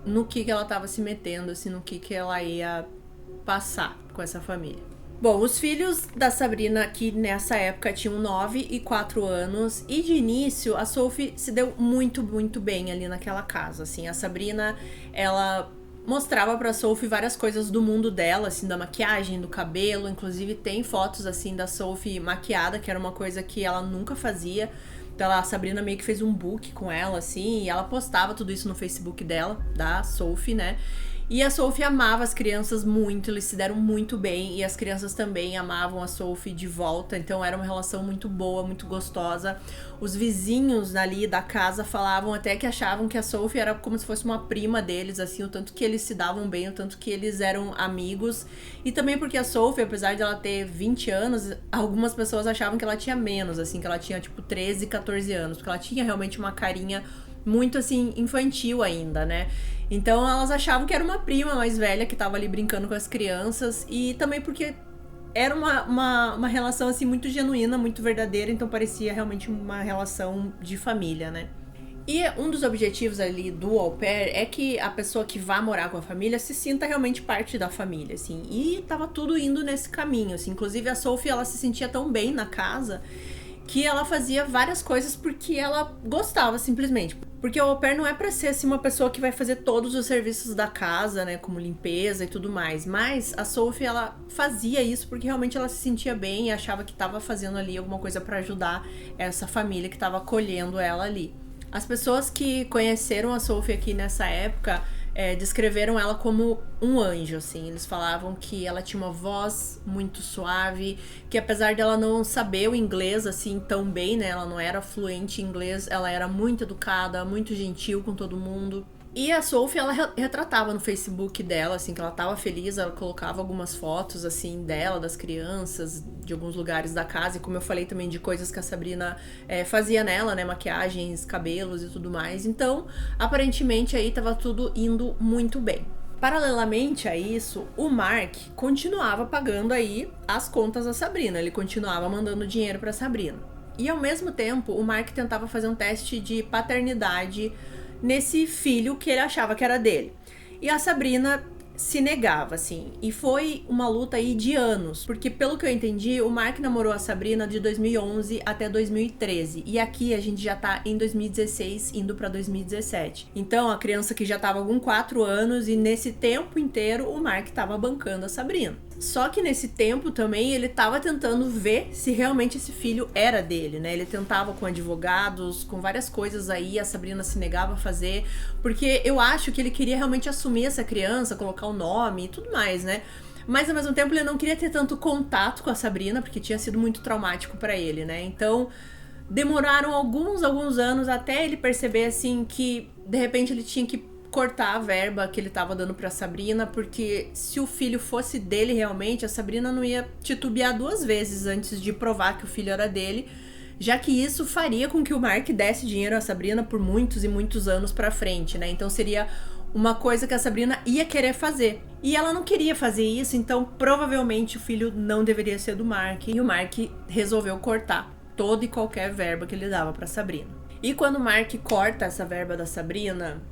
no que ela estava se metendo, assim, no que ela ia passar com essa família. Bom, os filhos da Sabrina, que nessa época tinham 9 e 4 anos, e de início a Sophie se deu muito, muito bem ali naquela casa, assim. A Sabrina, ela mostrava pra Sophie várias coisas do mundo dela, assim, da maquiagem, do cabelo, inclusive tem fotos, assim, da Sophie maquiada, que era uma coisa que ela nunca fazia. Então a Sabrina meio que fez um book com ela, assim, e ela postava tudo isso no Facebook dela, da Sophie, né? E a Sophie amava as crianças muito, eles se deram muito bem, e as crianças também amavam a Sophie de volta, então era uma relação muito boa, muito gostosa. Os vizinhos ali da casa falavam até que achavam que a Sophie era como se fosse uma prima deles, assim, o tanto que eles se davam bem, o tanto que eles eram amigos. E também porque a Sophie, apesar de ela ter 20 anos, algumas pessoas achavam que ela tinha menos, assim, que ela tinha tipo 13, 14 anos, porque ela tinha realmente uma carinha muito, assim, infantil ainda, né? Então elas achavam que era uma prima mais velha que tava ali brincando com as crianças, e também porque era uma relação, assim, muito genuína, muito verdadeira, então parecia realmente uma relação de família, né? E um dos objetivos ali do au pair é que a pessoa que vá morar com a família se sinta realmente parte da família, assim, e tava tudo indo nesse caminho, assim, inclusive a Sophie, ela se sentia tão bem na casa que ela fazia várias coisas porque ela gostava, simplesmente. Porque o au pair não é pra ser, assim, uma pessoa que vai fazer todos os serviços da casa, né, como limpeza e tudo mais. Mas a Sophie, ela fazia isso porque realmente ela se sentia bem e achava que tava fazendo ali alguma coisa pra ajudar essa família que tava acolhendo ela ali. As pessoas que conheceram a Sophie aqui nessa época descreveram ela como um anjo, assim. Eles falavam que ela tinha uma voz muito suave, que apesar dela não saber o inglês, assim, tão bem, né? Ela não era fluente em inglês, ela era muito educada, muito gentil com todo mundo. E a Sophie, ela retratava no Facebook dela, assim, que ela tava feliz, ela colocava algumas fotos, assim, dela, das crianças, de alguns lugares da casa, e como eu falei também de coisas que a Sabrina fazia nela, né, maquiagens, cabelos e tudo mais. Então, aparentemente aí tava tudo indo muito bem. Paralelamente a isso, o Mark continuava pagando aí as contas da Sabrina, ele continuava mandando dinheiro pra Sabrina. E ao mesmo tempo, o Mark tentava fazer um teste de paternidade nesse filho que ele achava que era dele. E a Sabrina se negava, assim. E foi uma luta aí de anos, porque pelo que eu entendi, o Mark namorou a Sabrina de 2011 até 2013. E aqui a gente já tá em 2016, indo pra 2017. Então, a criança que já tava com 4 anos, e nesse tempo inteiro o Mark tava bancando a Sabrina. Só que nesse tempo também ele tava tentando ver se realmente esse filho era dele, né? Ele tentava com advogados, com várias coisas aí, a Sabrina se negava a fazer, porque eu acho que ele queria realmente assumir essa criança, colocar o nome e tudo mais, né? Mas ao mesmo tempo ele não queria ter tanto contato com a Sabrina, porque tinha sido muito traumático pra ele, né? Então demoraram alguns anos até ele perceber, assim, que de repente ele tinha que cortar a verba que ele tava dando pra Sabrina, porque se o filho fosse dele realmente, a Sabrina não ia titubear 2 vezes antes de provar que o filho era dele, já que isso faria com que o Mark desse dinheiro à Sabrina por muitos e muitos anos pra frente, né? Então seria uma coisa que a Sabrina ia querer fazer. E ela não queria fazer isso, então provavelmente o filho não deveria ser do Mark, e o Mark resolveu cortar toda e qualquer verba que ele dava pra Sabrina. E quando o Mark corta essa verba da Sabrina,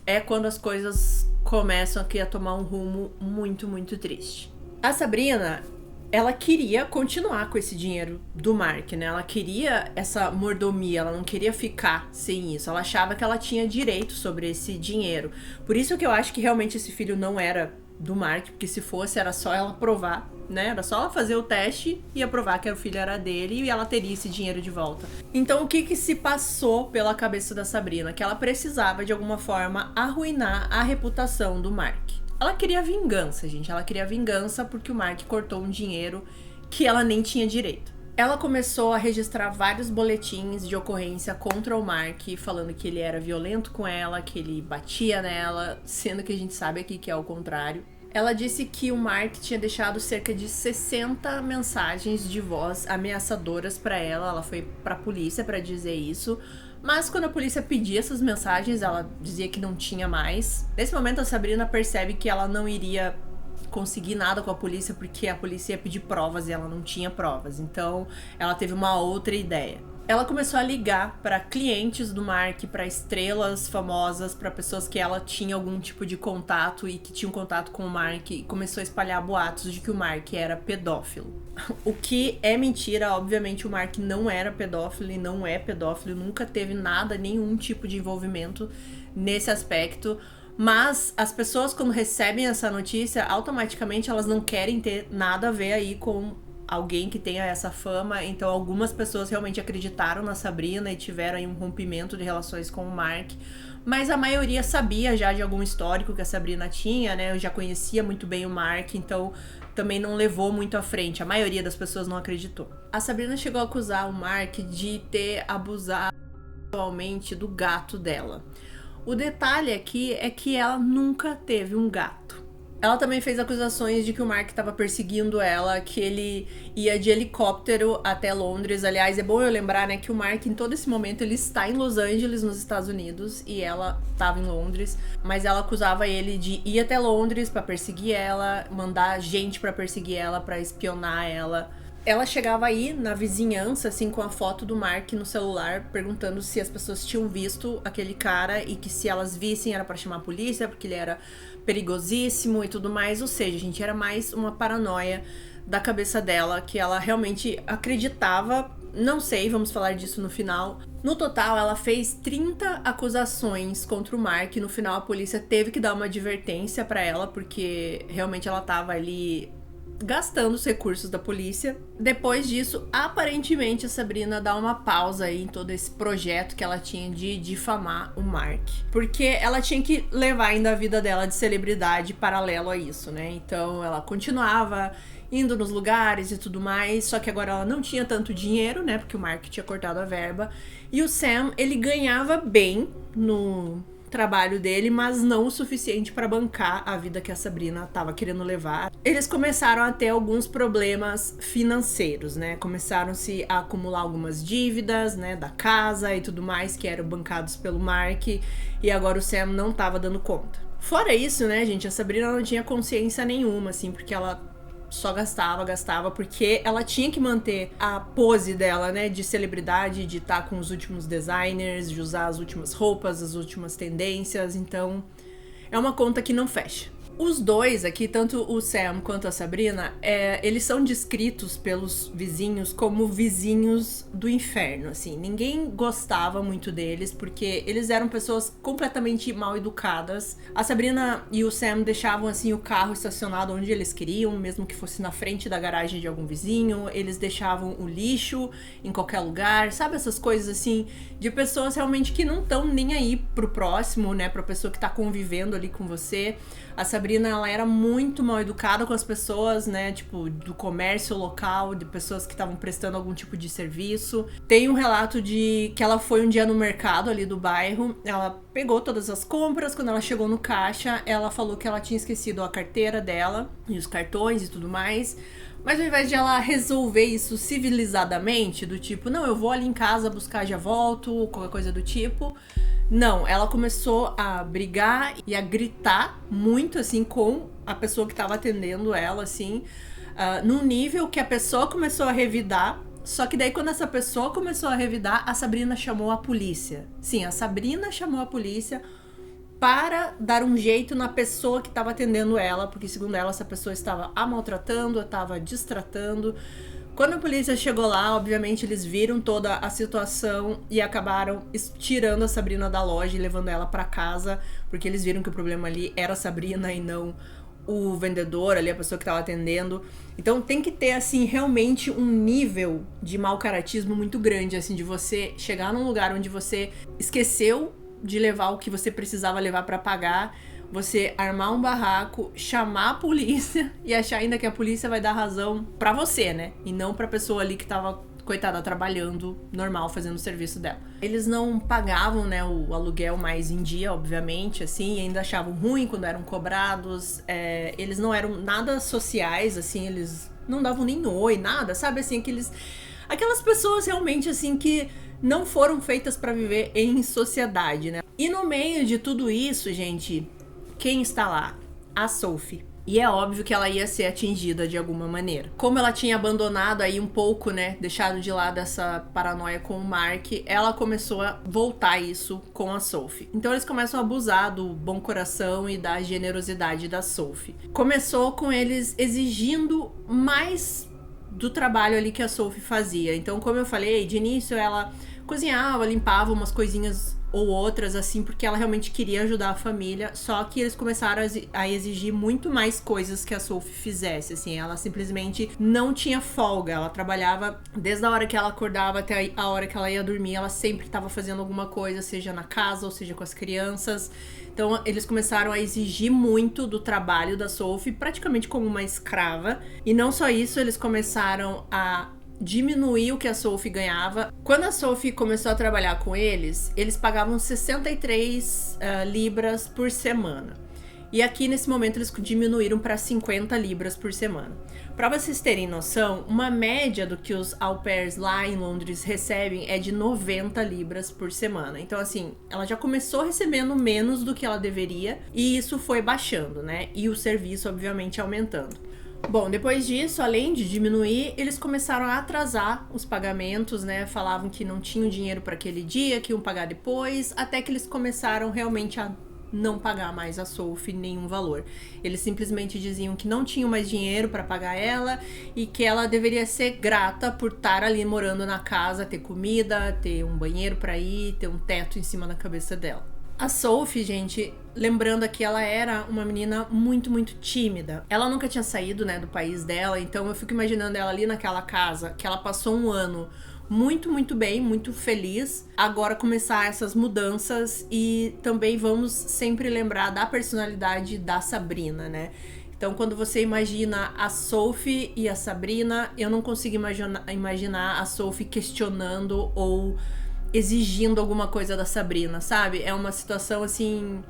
é quando as coisas começam aqui a tomar um rumo muito, muito triste. A Sabrina, ela queria continuar com esse dinheiro do Mark, né? Ela queria essa mordomia, ela não queria ficar sem isso. Ela achava que ela tinha direito sobre esse dinheiro. Por isso que eu acho que realmente esse filho não era do Mark, porque se fosse, era só ela provar né? Era só ela fazer o teste e aprovar que o filho era dele e ela teria esse dinheiro de volta. Então, o que se passou pela cabeça da Sabrina? Que ela precisava, de alguma forma, arruinar a reputação do Mark. Ela queria vingança, gente. Ela queria vingança porque o Mark cortou um dinheiro que ela nem tinha direito. Ela começou a registrar vários boletins de ocorrência contra o Mark, falando que ele era violento com ela, que ele batia nela, sendo que a gente sabe aqui que é o contrário. Ela disse que o Mark tinha deixado cerca de 60 mensagens de voz ameaçadoras pra ela. Ela foi pra polícia pra dizer isso. Mas quando a polícia pedia essas mensagens, ela dizia que não tinha mais. Nesse momento, a Sabrina percebe que ela não iria conseguir nada com a polícia porque a polícia ia pedir provas e ela não tinha provas. Então, ela teve uma outra ideia. Ela começou a ligar para clientes do Mark, para estrelas famosas, para pessoas que ela tinha algum tipo de contato e que tinham contato com o Mark, e começou a espalhar boatos de que o Mark era pedófilo. O que é mentira, obviamente o Mark não era pedófilo e não é pedófilo, nunca teve nada, nenhum tipo de envolvimento nesse aspecto. Mas as pessoas, quando recebem essa notícia, automaticamente elas não querem ter nada a ver aí com alguém que tenha essa fama. Então algumas pessoas realmente acreditaram na Sabrina e tiveram aí um rompimento de relações com o Mark. Mas a maioria sabia já de algum histórico que a Sabrina tinha, né? Eu já conhecia muito bem o Mark, então também não levou muito à frente. A maioria das pessoas não acreditou. A Sabrina chegou a acusar o Mark de ter abusado sexualmente do gato dela. O detalhe aqui é que ela nunca teve um gato. Ela também fez acusações de que o Mark estava perseguindo ela, que ele ia de helicóptero até Londres. Aliás, é bom eu lembrar, né, que o Mark, em todo esse momento, ele está em Los Angeles, nos Estados Unidos, e ela estava em Londres. Mas ela acusava ele de ir até Londres para perseguir ela, mandar gente para perseguir ela, para espionar ela. Ela chegava aí na vizinhança, assim, com a foto do Mark no celular, perguntando se as pessoas tinham visto aquele cara e que se elas vissem era pra chamar a polícia, porque ele era perigosíssimo e tudo mais. Ou seja, gente, era mais uma paranoia da cabeça dela, que ela realmente acreditava. Não sei, vamos falar disso no final. No total, ela fez 30 acusações contra o Mark. No final, a polícia teve que dar uma advertência pra ela, porque realmente ela tava ali gastando os recursos da polícia. Depois disso, aparentemente a Sabrina dá uma pausa aí em todo esse projeto que ela tinha de difamar o Mark, porque ela tinha que levar ainda a vida dela de celebridade paralelo a isso, né? Então ela continuava indo nos lugares e tudo mais, só que agora ela não tinha tanto dinheiro, né? Porque o Mark tinha cortado a verba. E o Sam, ele ganhava bem no trabalho dele, mas não o suficiente para bancar a vida que a Sabrina estava querendo levar. Eles começaram a ter alguns problemas financeiros, né? Começaram-se a acumular algumas dívidas, né, da casa e tudo mais, que eram bancados pelo Mark, e agora o Sam não estava dando conta. Fora isso, né, gente, a Sabrina não tinha consciência nenhuma, assim, porque ela só gastava, porque ela tinha que manter a pose dela, né, de celebridade, de estar com os últimos designers, de usar as últimas roupas, as últimas tendências. Então é uma conta que não fecha. Os dois aqui, tanto o Sam quanto a Sabrina, eles são descritos pelos vizinhos como vizinhos do inferno, assim. Ninguém gostava muito deles, porque eles eram pessoas completamente mal educadas. A Sabrina e o Sam deixavam, assim, o carro estacionado onde eles queriam, mesmo que fosse na frente da garagem de algum vizinho. Eles deixavam o lixo em qualquer lugar, sabe? Essas coisas, assim, de pessoas realmente que não estão nem aí pro próximo, né? Pra pessoa que tá convivendo ali com você. A Sabrina, ela era muito mal educada com as pessoas, né, tipo, do comércio local, de pessoas que estavam prestando algum tipo de serviço. Tem um relato de que ela foi um dia no mercado ali do bairro, ela pegou todas as compras, quando ela chegou no caixa, ela falou que ela tinha esquecido a carteira dela, e os cartões e tudo mais. Mas ao invés de ela resolver isso civilizadamente, do tipo, não, eu vou ali em casa buscar, já volto, qualquer coisa do tipo, não, ela começou a brigar e a gritar muito, assim, com a pessoa que estava atendendo ela, assim, num nível que a pessoa começou a revidar. Só que daí, quando essa pessoa começou a revidar, a Sabrina chamou a polícia. Sim, a Sabrina chamou a polícia para dar um jeito na pessoa que estava atendendo ela, porque, segundo ela, essa pessoa estava a maltratando, estava distratando. Quando a polícia chegou lá, obviamente eles viram toda a situação e acabaram tirando a Sabrina da loja e levando ela pra casa, porque eles viram que o problema ali era a Sabrina e não o vendedor ali, a pessoa que tava atendendo. Então tem que ter, assim, realmente um nível de mau caratismo muito grande, assim, de você chegar num lugar onde você esqueceu de levar o que você precisava levar pra pagar, você armar um barraco, chamar a polícia e achar ainda que a polícia vai dar razão pra você, né? E não pra pessoa ali que tava, coitada, trabalhando normal, fazendo o serviço dela. Eles não pagavam, né, o aluguel mais em dia, obviamente, assim, e ainda achavam ruim quando eram cobrados. Eles não eram nada sociais, assim, eles não davam nem oi, nada, sabe, assim, aquelas pessoas realmente, assim, que não foram feitas pra viver em sociedade, né? E no meio de tudo isso, gente, quem está lá? A Sophie. E é óbvio que ela ia ser atingida de alguma maneira. Como ela tinha abandonado aí um pouco, né, deixado de lado essa paranoia com o Mark, ela começou a voltar isso com a Sophie. Então eles começam a abusar do bom coração e da generosidade da Sophie. Começou com eles exigindo mais do trabalho ali que a Sophie fazia. Então, como eu falei, de início ela cozinhava, limpava umas coisinhas ou outras, assim, porque ela realmente queria ajudar a família, só que eles começaram a exigir muito mais coisas que a Sophie fizesse, assim, ela simplesmente não tinha folga, ela trabalhava desde a hora que ela acordava até a hora que ela ia dormir, ela sempre estava fazendo alguma coisa, seja na casa ou seja com as crianças. Então eles começaram a exigir muito do trabalho da Sophie, praticamente como uma escrava, e não só isso, eles começaram a diminuir o que a Sophie ganhava. Quando a Sophie começou a trabalhar com eles pagavam 63 libras por semana. E aqui, nesse momento, eles diminuíram para 50 libras por semana. Para vocês terem noção, uma média do que os au pairs lá em Londres recebem é de 90 libras por semana. Então, assim, ela já começou recebendo menos do que ela deveria e isso foi baixando, né? E o serviço, obviamente, aumentando. Bom, depois disso, além de diminuir, eles começaram a atrasar os pagamentos, né? Falavam que não tinham dinheiro para aquele dia, que iam pagar depois, até que eles começaram realmente a não pagar mais a Sophie nenhum valor. Eles simplesmente diziam que não tinham mais dinheiro para pagar ela e que ela deveria ser grata por estar ali morando na casa, ter comida, ter um banheiro para ir, ter um teto em cima da cabeça dela. A Sophie, gente, lembrando aqui, ela era uma menina muito, muito tímida. Ela nunca tinha saído, né, do país dela, então eu fico imaginando ela ali naquela casa, que ela passou um ano muito, muito bem, muito feliz. Agora começar essas mudanças e também vamos sempre lembrar da personalidade da Sabrina, né? Então, quando você imagina a Sophie e a Sabrina, eu não consigo imaginar a Sophie questionando ou exigindo alguma coisa da Sabrina, sabe? É uma situação, assim,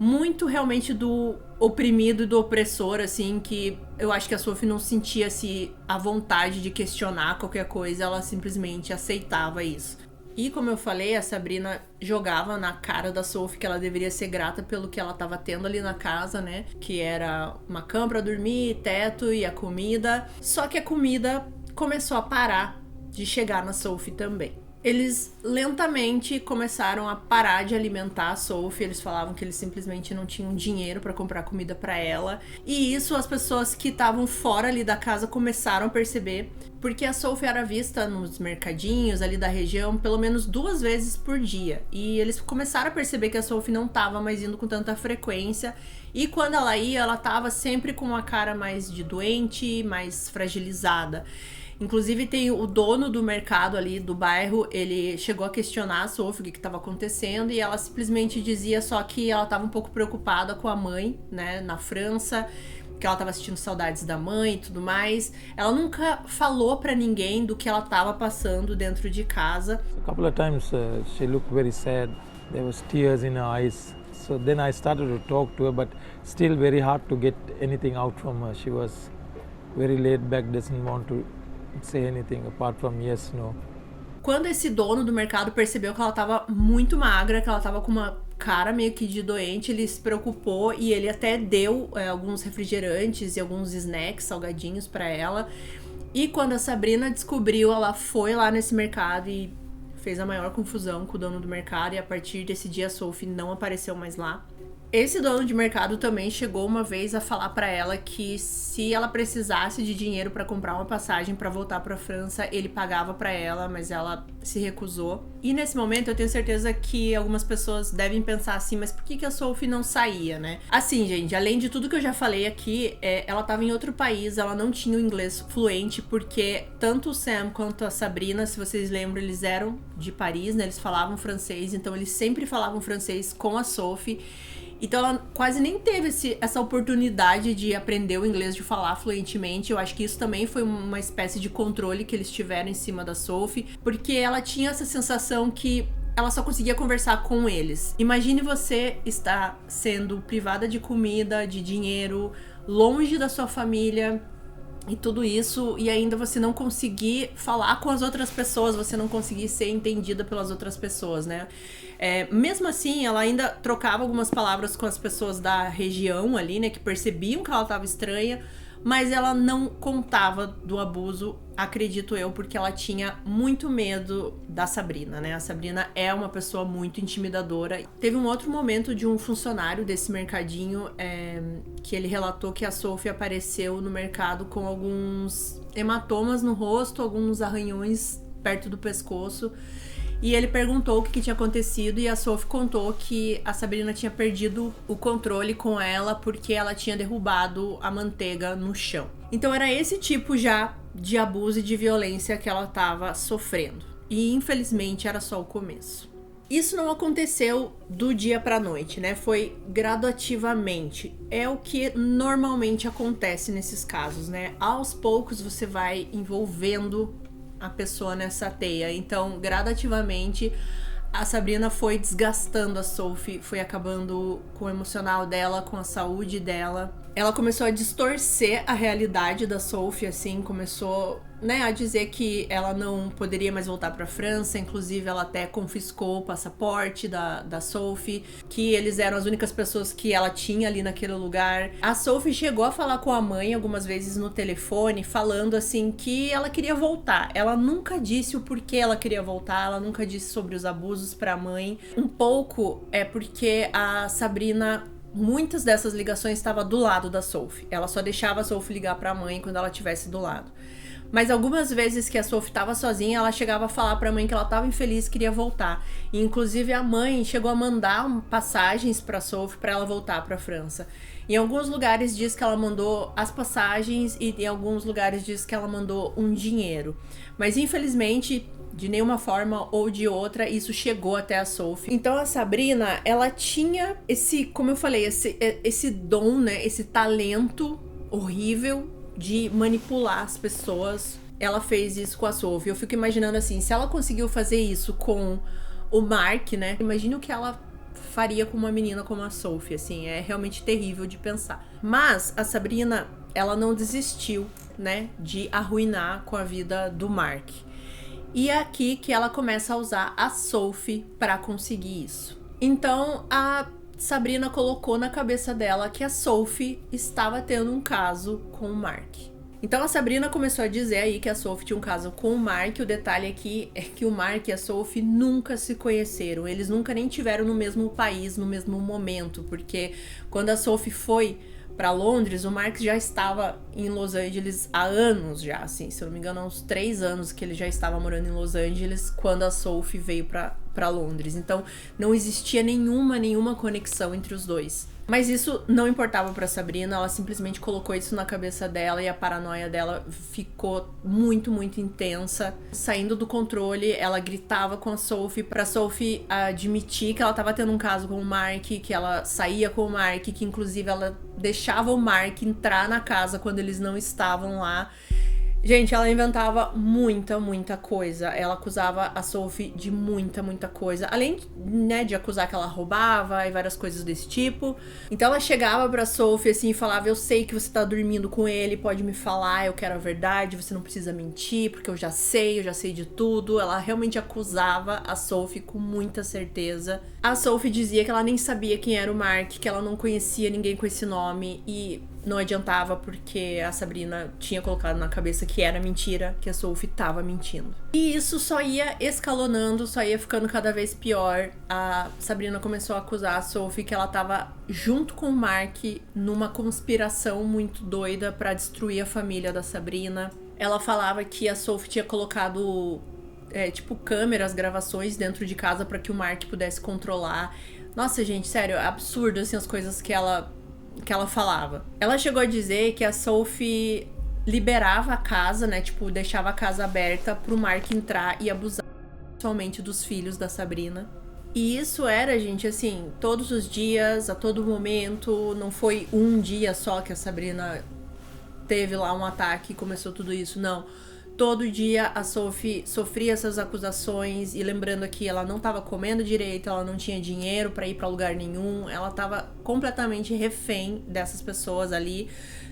muito realmente do oprimido e do opressor, assim, que eu acho que a Sophie não sentia-se a vontade de questionar qualquer coisa, ela simplesmente aceitava isso. E como eu falei, a Sabrina jogava na cara da Sophie que ela deveria ser grata pelo que ela estava tendo ali na casa, né? Que era uma cama pra dormir, teto e a comida. Só que a comida começou a parar de chegar na Sophie também. Eles lentamente começaram a parar de alimentar a Sophie. Eles falavam que eles simplesmente não tinham dinheiro para comprar comida para ela. E isso as pessoas que estavam fora ali da casa começaram a perceber, porque a Sophie era vista nos mercadinhos ali da região pelo menos 2 vezes por dia. E eles começaram a perceber que a Sophie não estava mais indo com tanta frequência. E quando ela ia, ela estava sempre com uma cara mais de doente, mais fragilizada. Inclusive tem o dono do mercado ali do bairro, ele chegou a questionar a Sophie o que estava acontecendo e ela simplesmente dizia só que ela estava um pouco preocupada com a mãe, né, na França, que ela estava sentindo saudades da mãe e tudo mais. Ela nunca falou pra ninguém do que ela estava passando dentro de casa. A couple of times she looked very sad. There was tears in her eyes. So then I started to talk to her, but still very hard to get anything out from her. She was very laid back, doesn't want to say anything apart from yes, no. Quando esse dono do mercado percebeu que ela tava muito magra, que ela tava com uma cara meio que de doente, ele se preocupou e ele até deu alguns refrigerantes e alguns snacks, salgadinhos pra ela. E quando a Sabrina descobriu, ela foi lá nesse mercado e fez a maior confusão com o dono do mercado, e a partir desse dia a Sophie não apareceu mais lá. Esse dono de mercado também chegou uma vez a falar pra ela que se ela precisasse de dinheiro pra comprar uma passagem pra voltar pra França, ele pagava pra ela, mas ela se recusou. E nesse momento eu tenho certeza que algumas pessoas devem pensar assim, mas por que a Sophie não saía, né? Assim, gente, além de tudo que eu já falei aqui, ela tava em outro país, ela não tinha o inglês fluente, porque tanto o Sam quanto a Sabrina, se vocês lembram, eles eram de Paris, né? Eles falavam francês, então eles sempre falavam francês com a Sophie. Então ela quase nem teve essa oportunidade de aprender o inglês, de falar fluentemente. Eu acho que isso também foi uma espécie de controle que eles tiveram em cima da Sophie, porque ela tinha essa sensação que ela só conseguia conversar com eles. Imagine você estar sendo privada de comida, de dinheiro, longe da sua família e tudo isso, e ainda você não conseguir falar com as outras pessoas, você não conseguir ser entendida pelas outras pessoas, né? Mesmo assim, ela ainda trocava algumas palavras com as pessoas da região ali, né, que percebiam que ela estava estranha, mas ela não contava do abuso, acredito eu, porque ela tinha muito medo da Sabrina, né? A Sabrina é uma pessoa muito intimidadora. Teve um outro momento de um funcionário desse mercadinho que ele relatou que a Sophie apareceu no mercado com alguns hematomas no rosto, alguns arranhões perto do pescoço. E ele perguntou o que tinha acontecido e a Sophie contou que a Sabrina tinha perdido o controle com ela porque ela tinha derrubado a manteiga no chão. Então era esse tipo já de abuso e de violência que ela estava sofrendo. E infelizmente era só o começo. Isso não aconteceu do dia pra noite, né? Foi gradativamente. É o que normalmente acontece nesses casos, né? Aos poucos você vai envolvendo a pessoa nessa teia. Então, gradativamente, a Sabrina foi desgastando a Sophie, foi acabando com o emocional dela, com a saúde dela. Ela começou a distorcer a realidade da Sophie, assim, começou, né, a dizer que ela não poderia mais voltar pra França. Inclusive, ela até confiscou o passaporte da Sophie, que eles eram as únicas pessoas que ela tinha ali naquele lugar. A Sophie chegou a falar com a mãe algumas vezes no telefone, falando assim que ela queria voltar. Ela nunca disse o porquê ela queria voltar, ela nunca disse sobre os abusos pra mãe. Um pouco é porque a Sabrina, muitas dessas ligações estavam do lado da Sophie. Ela só deixava a Sophie ligar pra mãe quando ela estivesse do lado. Mas algumas vezes que a Sophie estava sozinha, ela chegava a falar pra mãe que ela estava infeliz e queria voltar. E inclusive a mãe chegou a mandar passagens pra Sophie pra ela voltar pra França. Em alguns lugares diz que ela mandou as passagens e em alguns lugares diz que ela mandou um dinheiro. Mas infelizmente, de nenhuma forma ou de outra, isso chegou até a Sophie. Então a Sabrina, ela tinha esse, como eu falei, esse dom, né, esse talento horrível de manipular as pessoas. Ela fez isso com a Sophie. Eu fico imaginando assim, se ela conseguiu fazer isso com o Mark, né? Imagina o que ela faria com uma menina como a Sophie, assim, é realmente terrível de pensar. Mas a Sabrina, ela não desistiu, né, de arruinar com a vida do Mark. E é aqui que ela começa a usar a Sophie para conseguir isso. Então a Sabrina colocou na cabeça dela que a Sophie estava tendo um caso com o Mark. Então a Sabrina começou a dizer aí que a Sophie tinha um caso com o Mark. O detalhe aqui é que o Mark e a Sophie nunca se conheceram. Eles nunca nem tiveram no mesmo país, no mesmo momento. Porque quando a Sophie foi para Londres, o Mark já estava em Los Angeles há anos já, assim, se eu não me engano, há uns 3 anos que ele já estava morando em Los Angeles quando a Sophie veio para Londres. Então, não existia nenhuma conexão entre os dois. Mas isso não importava pra Sabrina, ela simplesmente colocou isso na cabeça dela e a paranoia dela ficou muito intensa. Saindo do controle, ela gritava com a Sophie pra Sophie admitir que ela tava tendo um caso com o Mark, que ela saía com o Mark, que inclusive ela deixava o Mark entrar na casa quando eles não estavam lá. Gente, ela inventava muita coisa. Ela acusava a Sophie de muita coisa. Além, né, de acusar que ela roubava e várias coisas desse tipo. Então ela chegava pra Sophie assim e falava: eu sei que você tá dormindo com ele, pode me falar, eu quero a verdade, você não precisa mentir, porque eu já sei de tudo. Ela realmente acusava a Sophie com muita certeza. A Sophie dizia que ela nem sabia quem era o Mark, que ela não conhecia ninguém com esse nome. E não adiantava porque a Sabrina tinha colocado na cabeça que era mentira, que a Sophie tava mentindo. E isso só ia escalonando, só ia ficando cada vez pior. A Sabrina começou a acusar a Sophie que ela tava junto com o Mark numa conspiração muito doida pra destruir a família da Sabrina. Ela falava que a Sophie tinha colocado câmeras, gravações dentro de casa pra que o Mark pudesse controlar. Nossa, gente, sério, é absurdo assim as coisas que ela falava. Ela chegou a dizer que a Sophie liberava a casa, né? Tipo, deixava a casa aberta pro Mark entrar e abusar sexualmente dos filhos da Sabrina. E isso era, gente, assim, todos os dias, a todo momento. Não foi um dia só que a Sabrina teve lá um ataque e começou tudo isso, não. Todo dia a Sophie sofria essas acusações, e lembrando aqui, ela não tava comendo direito, ela não tinha dinheiro pra ir pra lugar nenhum, ela tava completamente refém dessas pessoas ali.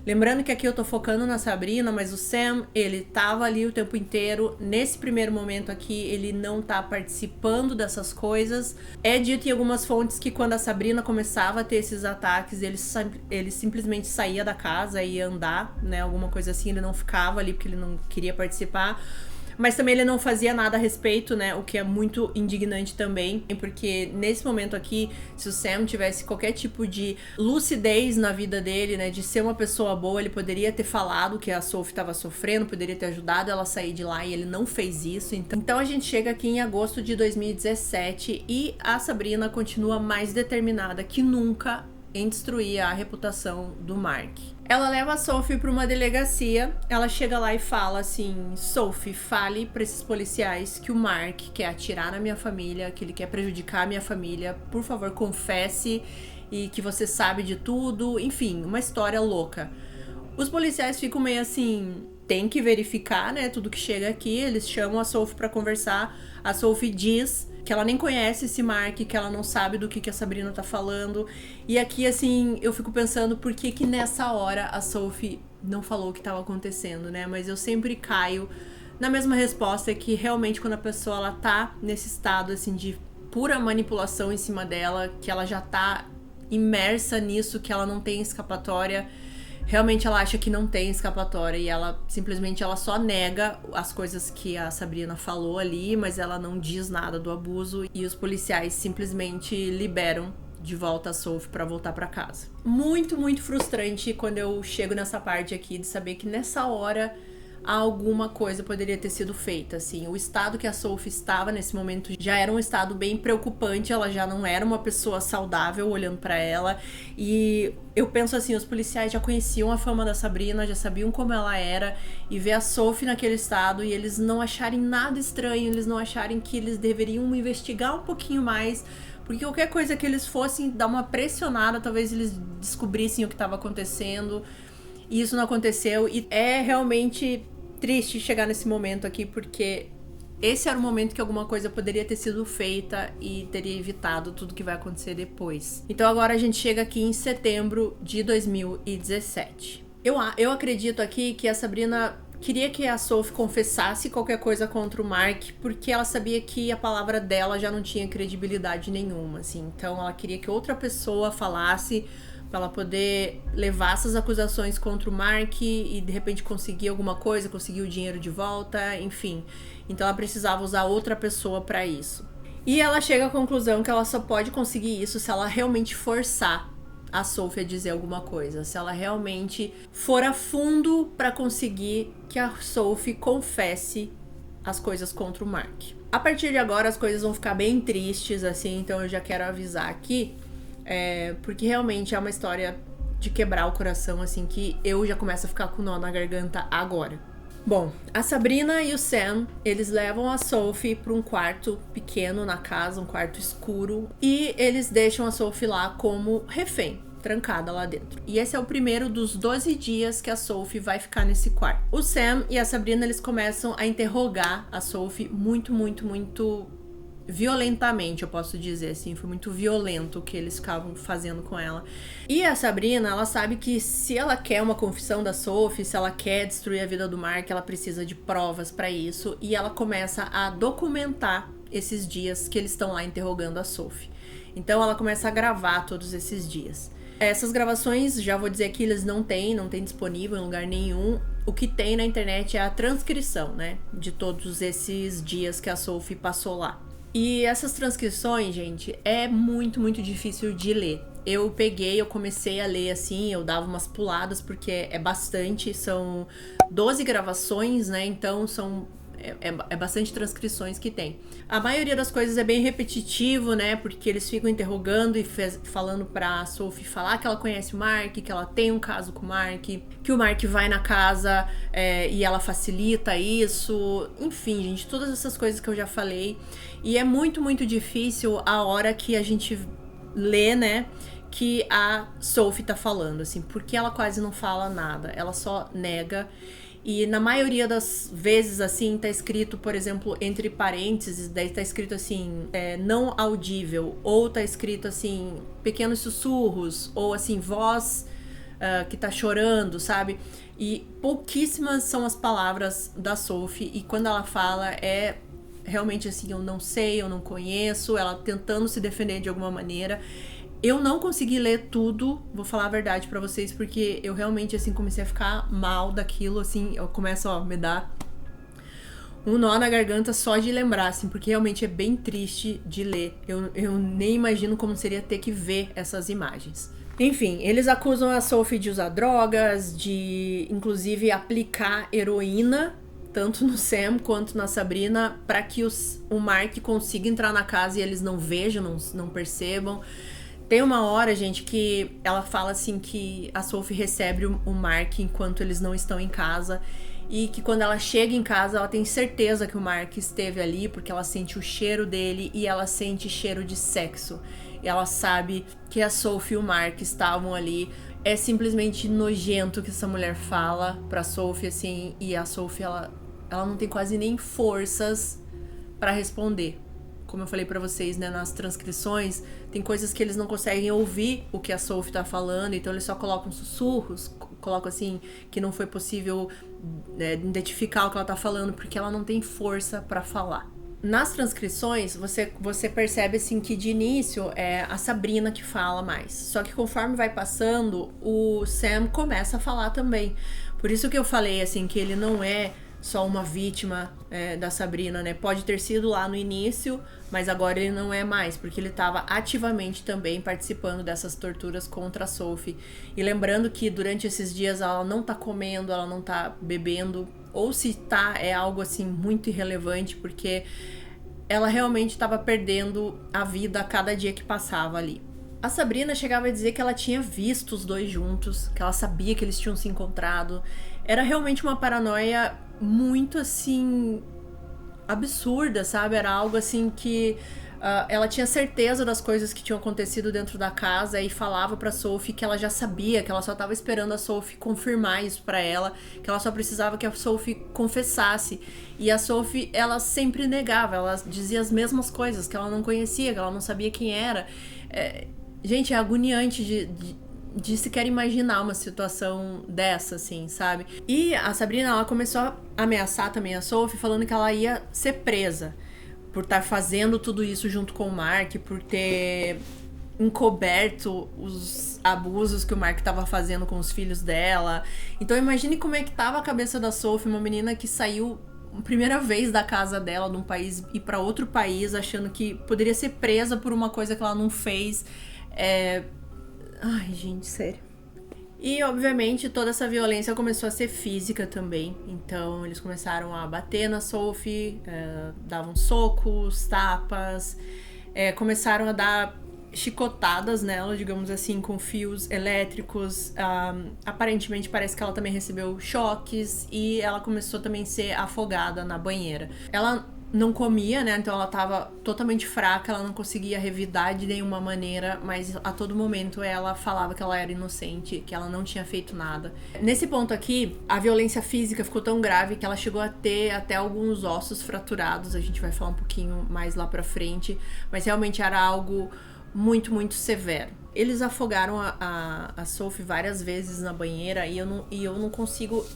Lembrando que aqui eu tô focando na Sabrina, mas o Sam, ele tava ali o tempo inteiro. Nesse primeiro momento aqui, ele não tá participando dessas coisas. É dito em algumas fontes que quando a Sabrina começava a ter esses ataques, ele simplesmente saía da casa e ia andar, né? Alguma coisa assim, ele não ficava ali porque ele não queria participar. Mas também ele não fazia nada a respeito, né? O que é muito indignante também. Porque nesse momento aqui, se o Sam tivesse qualquer tipo de lucidez na vida dele, né? De ser uma pessoa boa, ele poderia ter falado que a Sophie estava sofrendo, poderia ter ajudado ela a sair de lá, e ele não fez isso. Então a gente chega aqui em agosto de 2017 e a Sabrina continua mais determinada que nunca em destruir a reputação do Mark. Ela leva a Sophie para uma delegacia, ela chega lá e fala assim: Sophie, fale para esses policiais que o Mark quer atirar na minha família, que ele quer prejudicar a minha família, por favor, confesse, e que você sabe de tudo, enfim, uma história louca. Os policiais ficam meio assim, tem que verificar, né, tudo que chega aqui. Eles chamam a Sophie para conversar, a Sophie diz que ela nem conhece esse Mark, que ela não sabe do que a Sabrina tá falando. E aqui, assim, eu fico pensando por que nessa hora a Sophie não falou o que tava acontecendo, né? Mas eu sempre caio na mesma resposta, que realmente quando a pessoa ela tá nesse estado, assim, de pura manipulação em cima dela, que ela já tá imersa nisso, que ela não tem escapatória, realmente ela acha que não tem escapatória, e ela simplesmente ela só nega as coisas que a Sabrina falou ali, mas ela não diz nada do abuso, e os policiais simplesmente liberam de volta a Sophie pra voltar pra casa. Muito, muito frustrante quando eu chego nessa parte aqui de saber que nessa hora alguma coisa poderia ter sido feita, assim. O estado que a Sophie estava nesse momento já era um estado bem preocupante, ela já não era uma pessoa saudável olhando pra ela, e eu penso assim, os policiais já conheciam a fama da Sabrina, já sabiam como ela era, e ver a Sophie naquele estado e eles não acharem nada estranho, eles não acharem que eles deveriam investigar um pouquinho mais, porque qualquer coisa que eles fossem dar uma pressionada, talvez eles descobrissem o que estava acontecendo. E isso não aconteceu, e é realmente triste chegar nesse momento aqui, porque esse era o momento que alguma coisa poderia ter sido feita e teria evitado tudo que vai acontecer depois. Então agora a gente chega aqui em setembro de 2017. Eu acredito aqui que a Sabrina queria que a Sophie confessasse qualquer coisa contra o Mark, porque ela sabia que a palavra dela já não tinha credibilidade nenhuma, assim. Então ela queria que outra pessoa falasse, pra ela poder levar essas acusações contra o Mark e de repente conseguir alguma coisa, conseguir o dinheiro de volta, enfim. Então ela precisava usar outra pessoa pra isso. E ela chega à conclusão que ela só pode conseguir isso se ela realmente forçar a Sophie a dizer alguma coisa, se ela realmente for a fundo pra conseguir que a Sophie confesse as coisas contra o Mark. A partir de agora as coisas vão ficar bem tristes, assim, então eu já quero avisar aqui, porque realmente é uma história de quebrar o coração, assim, que eu já começo a ficar com nó na garganta agora. Bom, a Sabrina e o Sam, eles levam a Sophie para um quarto pequeno na casa, um quarto escuro, e eles deixam a Sophie lá como refém, trancada lá dentro. E esse é o primeiro dos 12 dias que a Sophie vai ficar nesse quarto. O Sam e a Sabrina, eles começam a interrogar a Sophie muito violentamente, eu posso dizer assim, foi muito violento o que eles ficavam fazendo com ela. E a Sabrina, ela sabe que se ela quer uma confissão da Sophie, se ela quer destruir a vida do Mark, ela precisa de provas pra isso, e ela começa a documentar esses dias que eles estão lá interrogando a Sophie. Então ela começa a gravar todos esses dias. Essas gravações, já vou dizer aqui, eles não tem disponível em lugar nenhum. O que tem na internet é a transcrição, né, de todos esses dias que a Sophie passou lá. E essas transcrições, gente, é muito, muito difícil de ler. Eu comecei a ler assim, eu dava umas puladas, porque é bastante, são 12 gravações, né, então é bastante transcrições que tem. A maioria das coisas é bem repetitivo, né? Porque eles ficam interrogando e falando pra Sophie falar que ela conhece o Mark, que ela tem um caso com o Mark, que o Mark vai na casa e ela facilita isso. Enfim, gente, todas essas coisas que eu já falei. E é muito, muito difícil a hora que a gente lê, né? Que a Sophie tá falando, assim, porque ela quase não fala nada, ela só nega. E na maioria das vezes, assim, tá escrito, por exemplo, entre parênteses, daí tá escrito assim, não audível, ou tá escrito assim, pequenos sussurros, ou assim, voz que tá chorando, sabe? E pouquíssimas são as palavras da Sophie, e quando ela fala é realmente assim, eu não sei, eu não conheço, ela tentando se defender de alguma maneira. Eu não consegui ler tudo, vou falar a verdade pra vocês, porque eu realmente, assim, comecei a ficar mal daquilo, assim, eu começo, me dar um nó na garganta só de lembrar, assim, porque realmente é bem triste de ler. Eu nem imagino como seria ter que ver essas imagens. Enfim, eles acusam a Sophie de usar drogas, de, inclusive, aplicar heroína, tanto no Sam quanto na Sabrina, pra que o Mark consiga entrar na casa e eles não vejam, não percebam. Tem uma hora, gente, que ela fala assim que a Sophie recebe o Mark enquanto eles não estão em casa e que quando ela chega em casa ela tem certeza que o Mark esteve ali porque ela sente o cheiro dele e ela sente cheiro de sexo. E ela sabe que a Sophie e o Mark estavam ali. É simplesmente nojento que essa mulher fala pra Sophie, assim, e a Sophie, ela não tem quase nem forças pra responder. Como eu falei pra vocês, né, nas transcrições, tem coisas que eles não conseguem ouvir o que a Sophie tá falando, então eles só colocam sussurros, colocam assim, que não foi possível identificar o que ela tá falando, porque ela não tem força pra falar. Nas transcrições, você percebe assim que de início é a Sabrina que fala mais. Só que conforme vai passando, o Sam começa a falar também. Por isso que eu falei assim que ele não é só uma vítima da Sabrina, né? Pode ter sido lá no início, mas agora ele não é mais, porque ele estava ativamente também participando dessas torturas contra a Sophie. E lembrando que durante esses dias ela não tá comendo, ela não tá bebendo, ou se tá, é algo assim muito irrelevante, porque ela realmente estava perdendo a vida a cada dia que passava ali. A Sabrina chegava a dizer que ela tinha visto os dois juntos, que ela sabia que eles tinham se encontrado. Era realmente uma paranoia muito, assim, absurda, sabe? Era algo, assim, que ela tinha certeza das coisas que tinham acontecido dentro da casa e falava pra Sophie que ela já sabia, que ela só tava esperando a Sophie confirmar isso pra ela, que ela só precisava que a Sophie confessasse. E a Sophie, ela sempre negava, ela dizia as mesmas coisas, que ela não conhecia, que ela não sabia quem era. Gente, é agoniante de sequer imaginar uma situação dessa, assim, sabe? E a Sabrina, ela começou a ameaçar também a Sophie, falando que ela ia ser presa por estar fazendo tudo isso junto com o Mark, por ter encoberto os abusos que o Mark estava fazendo com os filhos dela. Então imagine como é que tava a cabeça da Sophie, uma menina que saiu a primeira vez da casa dela, de um país, ir para outro país, achando que poderia ser presa por uma coisa que ela não fez. Ai, gente, sério. E, obviamente, toda essa violência começou a ser física também. Então, eles começaram a bater na Sophie, davam socos, tapas, começaram a dar chicotadas nela, digamos assim, com fios elétricos. Aparentemente, parece que ela também recebeu choques e ela começou também a ser afogada na banheira. Ela não comia, né? Então ela tava totalmente fraca, ela não conseguia revidar de nenhuma maneira, mas a todo momento ela falava que ela era inocente, que ela não tinha feito nada. Nesse ponto aqui, a violência física ficou tão grave que ela chegou a ter até alguns ossos fraturados, a gente vai falar um pouquinho mais lá pra frente, mas realmente era algo muito, muito severo. Eles afogaram a Sophie várias vezes na banheira e eu não consigo...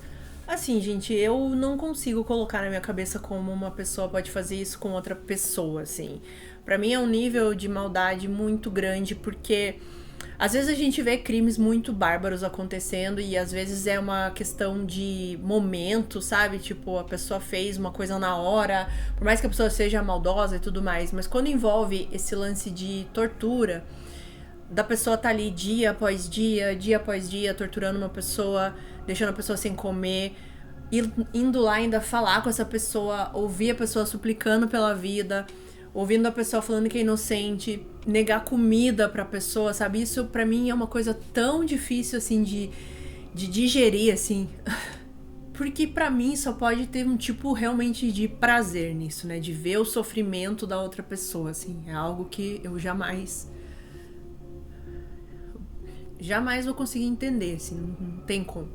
Assim, gente, eu não consigo colocar na minha cabeça como uma pessoa pode fazer isso com outra pessoa, assim. Pra mim é um nível de maldade muito grande, porque Às vezes a gente vê crimes muito bárbaros acontecendo e às vezes é uma questão de momento, sabe? Tipo, a pessoa fez uma coisa na hora, por mais que a pessoa seja maldosa e tudo mais, mas quando envolve esse lance de tortura, da pessoa tá ali dia após dia após dia, torturando uma pessoa, deixando a pessoa sem comer, indo lá ainda falar com essa pessoa, ouvir a pessoa suplicando pela vida, ouvindo a pessoa falando que é inocente, negar comida pra pessoa, sabe? Isso pra mim é uma coisa tão difícil, assim, de digerir, assim. Porque pra mim só pode ter um tipo realmente de prazer nisso, né? De ver o sofrimento da outra pessoa, assim. É algo que eu jamais vou conseguir entender, assim. Não tem como.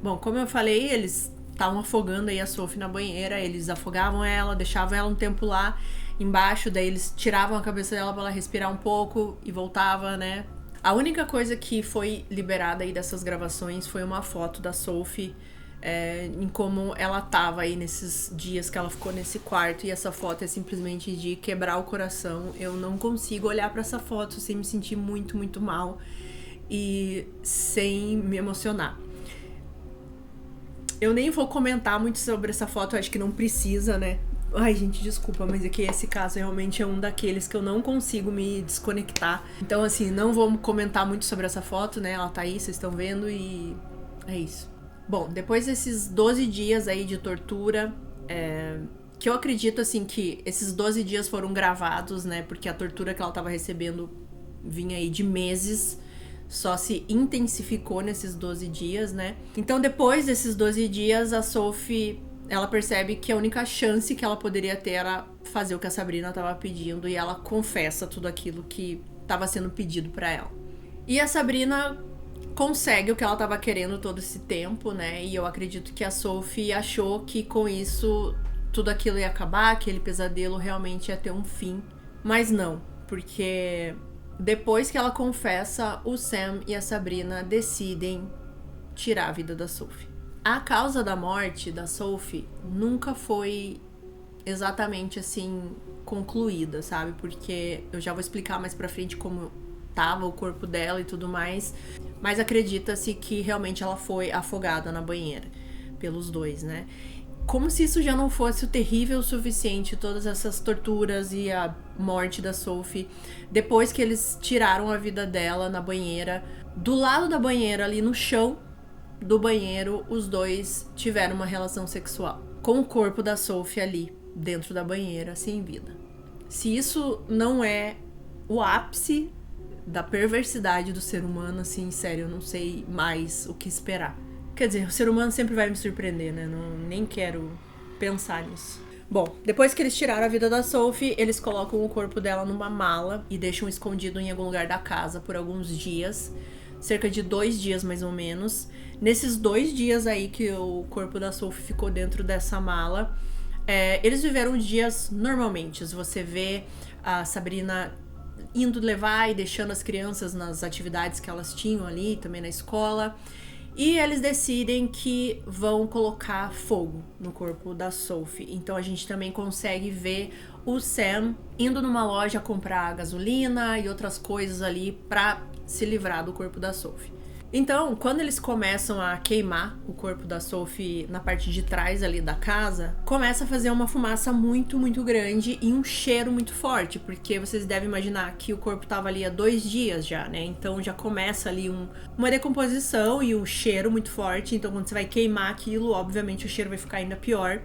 Bom, como eu falei, eles estavam afogando aí a Sophie na banheira, eles afogavam ela, deixavam ela um tempo lá embaixo, daí eles tiravam a cabeça dela pra ela respirar um pouco e voltava, né? A única coisa que foi liberada aí dessas gravações foi uma foto da Sophie em como ela tava aí nesses dias que ela ficou nesse quarto, e essa foto é simplesmente de quebrar o coração. Eu não consigo olhar pra essa foto sem me sentir muito, muito mal e sem me emocionar. Eu nem vou comentar muito sobre essa foto, eu acho que não precisa, né? Ai, gente, desculpa, mas é que esse caso realmente é um daqueles que eu não consigo me desconectar. Então, assim, não vou comentar muito sobre essa foto, né? Ela tá aí, vocês estão vendo, e é isso. Bom, depois desses 12 dias aí de tortura, que eu acredito, assim, que esses 12 dias foram gravados, né? Porque a tortura que ela tava recebendo vinha aí de meses, só se intensificou nesses 12 dias, né? Então, depois desses 12 dias, a Sophie, ela percebe que a única chance que ela poderia ter era fazer o que a Sabrina estava pedindo, e ela confessa tudo aquilo que estava sendo pedido para ela. E a Sabrina consegue o que ela estava querendo todo esse tempo, né? E eu acredito que a Sophie achou que com isso tudo aquilo ia acabar, aquele pesadelo realmente ia ter um fim. Mas não, porque depois que ela confessa, o Sam e a Sabrina decidem tirar a vida da Sophie. A causa da morte da Sophie nunca foi exatamente assim concluída, sabe? Porque eu já vou explicar mais pra frente como tava o corpo dela e tudo mais, mas acredita-se que realmente ela foi afogada na banheira pelos dois, né? Como se isso já não fosse o terrível o suficiente, todas essas torturas e a morte da Sophie, depois que eles tiraram a vida dela na banheira, do lado da banheira, ali no chão do banheiro, os dois tiveram uma relação sexual com o corpo da Sophie ali dentro da banheira, sem vida. Se isso não é o ápice da perversidade do ser humano, assim, sério, eu não sei mais o que esperar. Quer dizer, o ser humano sempre vai me surpreender, né? Nem quero pensar nisso. Bom, depois que eles tiraram a vida da Sophie, eles colocam o corpo dela numa mala e deixam escondido em algum lugar da casa por alguns dias. Cerca de 2 dias, mais ou menos. Nesses 2 dias aí que o corpo da Sophie ficou dentro dessa mala, eles viveram dias normalmente. Você vê a Sabrina indo levar e deixando as crianças nas atividades que elas tinham ali, também na escola. E eles decidem que vão colocar fogo no corpo da Sophie. Então a gente também consegue ver o Sam indo numa loja comprar gasolina e outras coisas ali pra se livrar do corpo da Sophie. Então, quando eles começam a queimar o corpo da Sophie na parte de trás ali da casa, começa a fazer uma fumaça muito, muito grande e um cheiro muito forte, porque vocês devem imaginar que o corpo tava ali há 2 dias já, né? Então já começa ali uma decomposição e um cheiro muito forte. Então quando você vai queimar aquilo, obviamente o cheiro vai ficar ainda pior.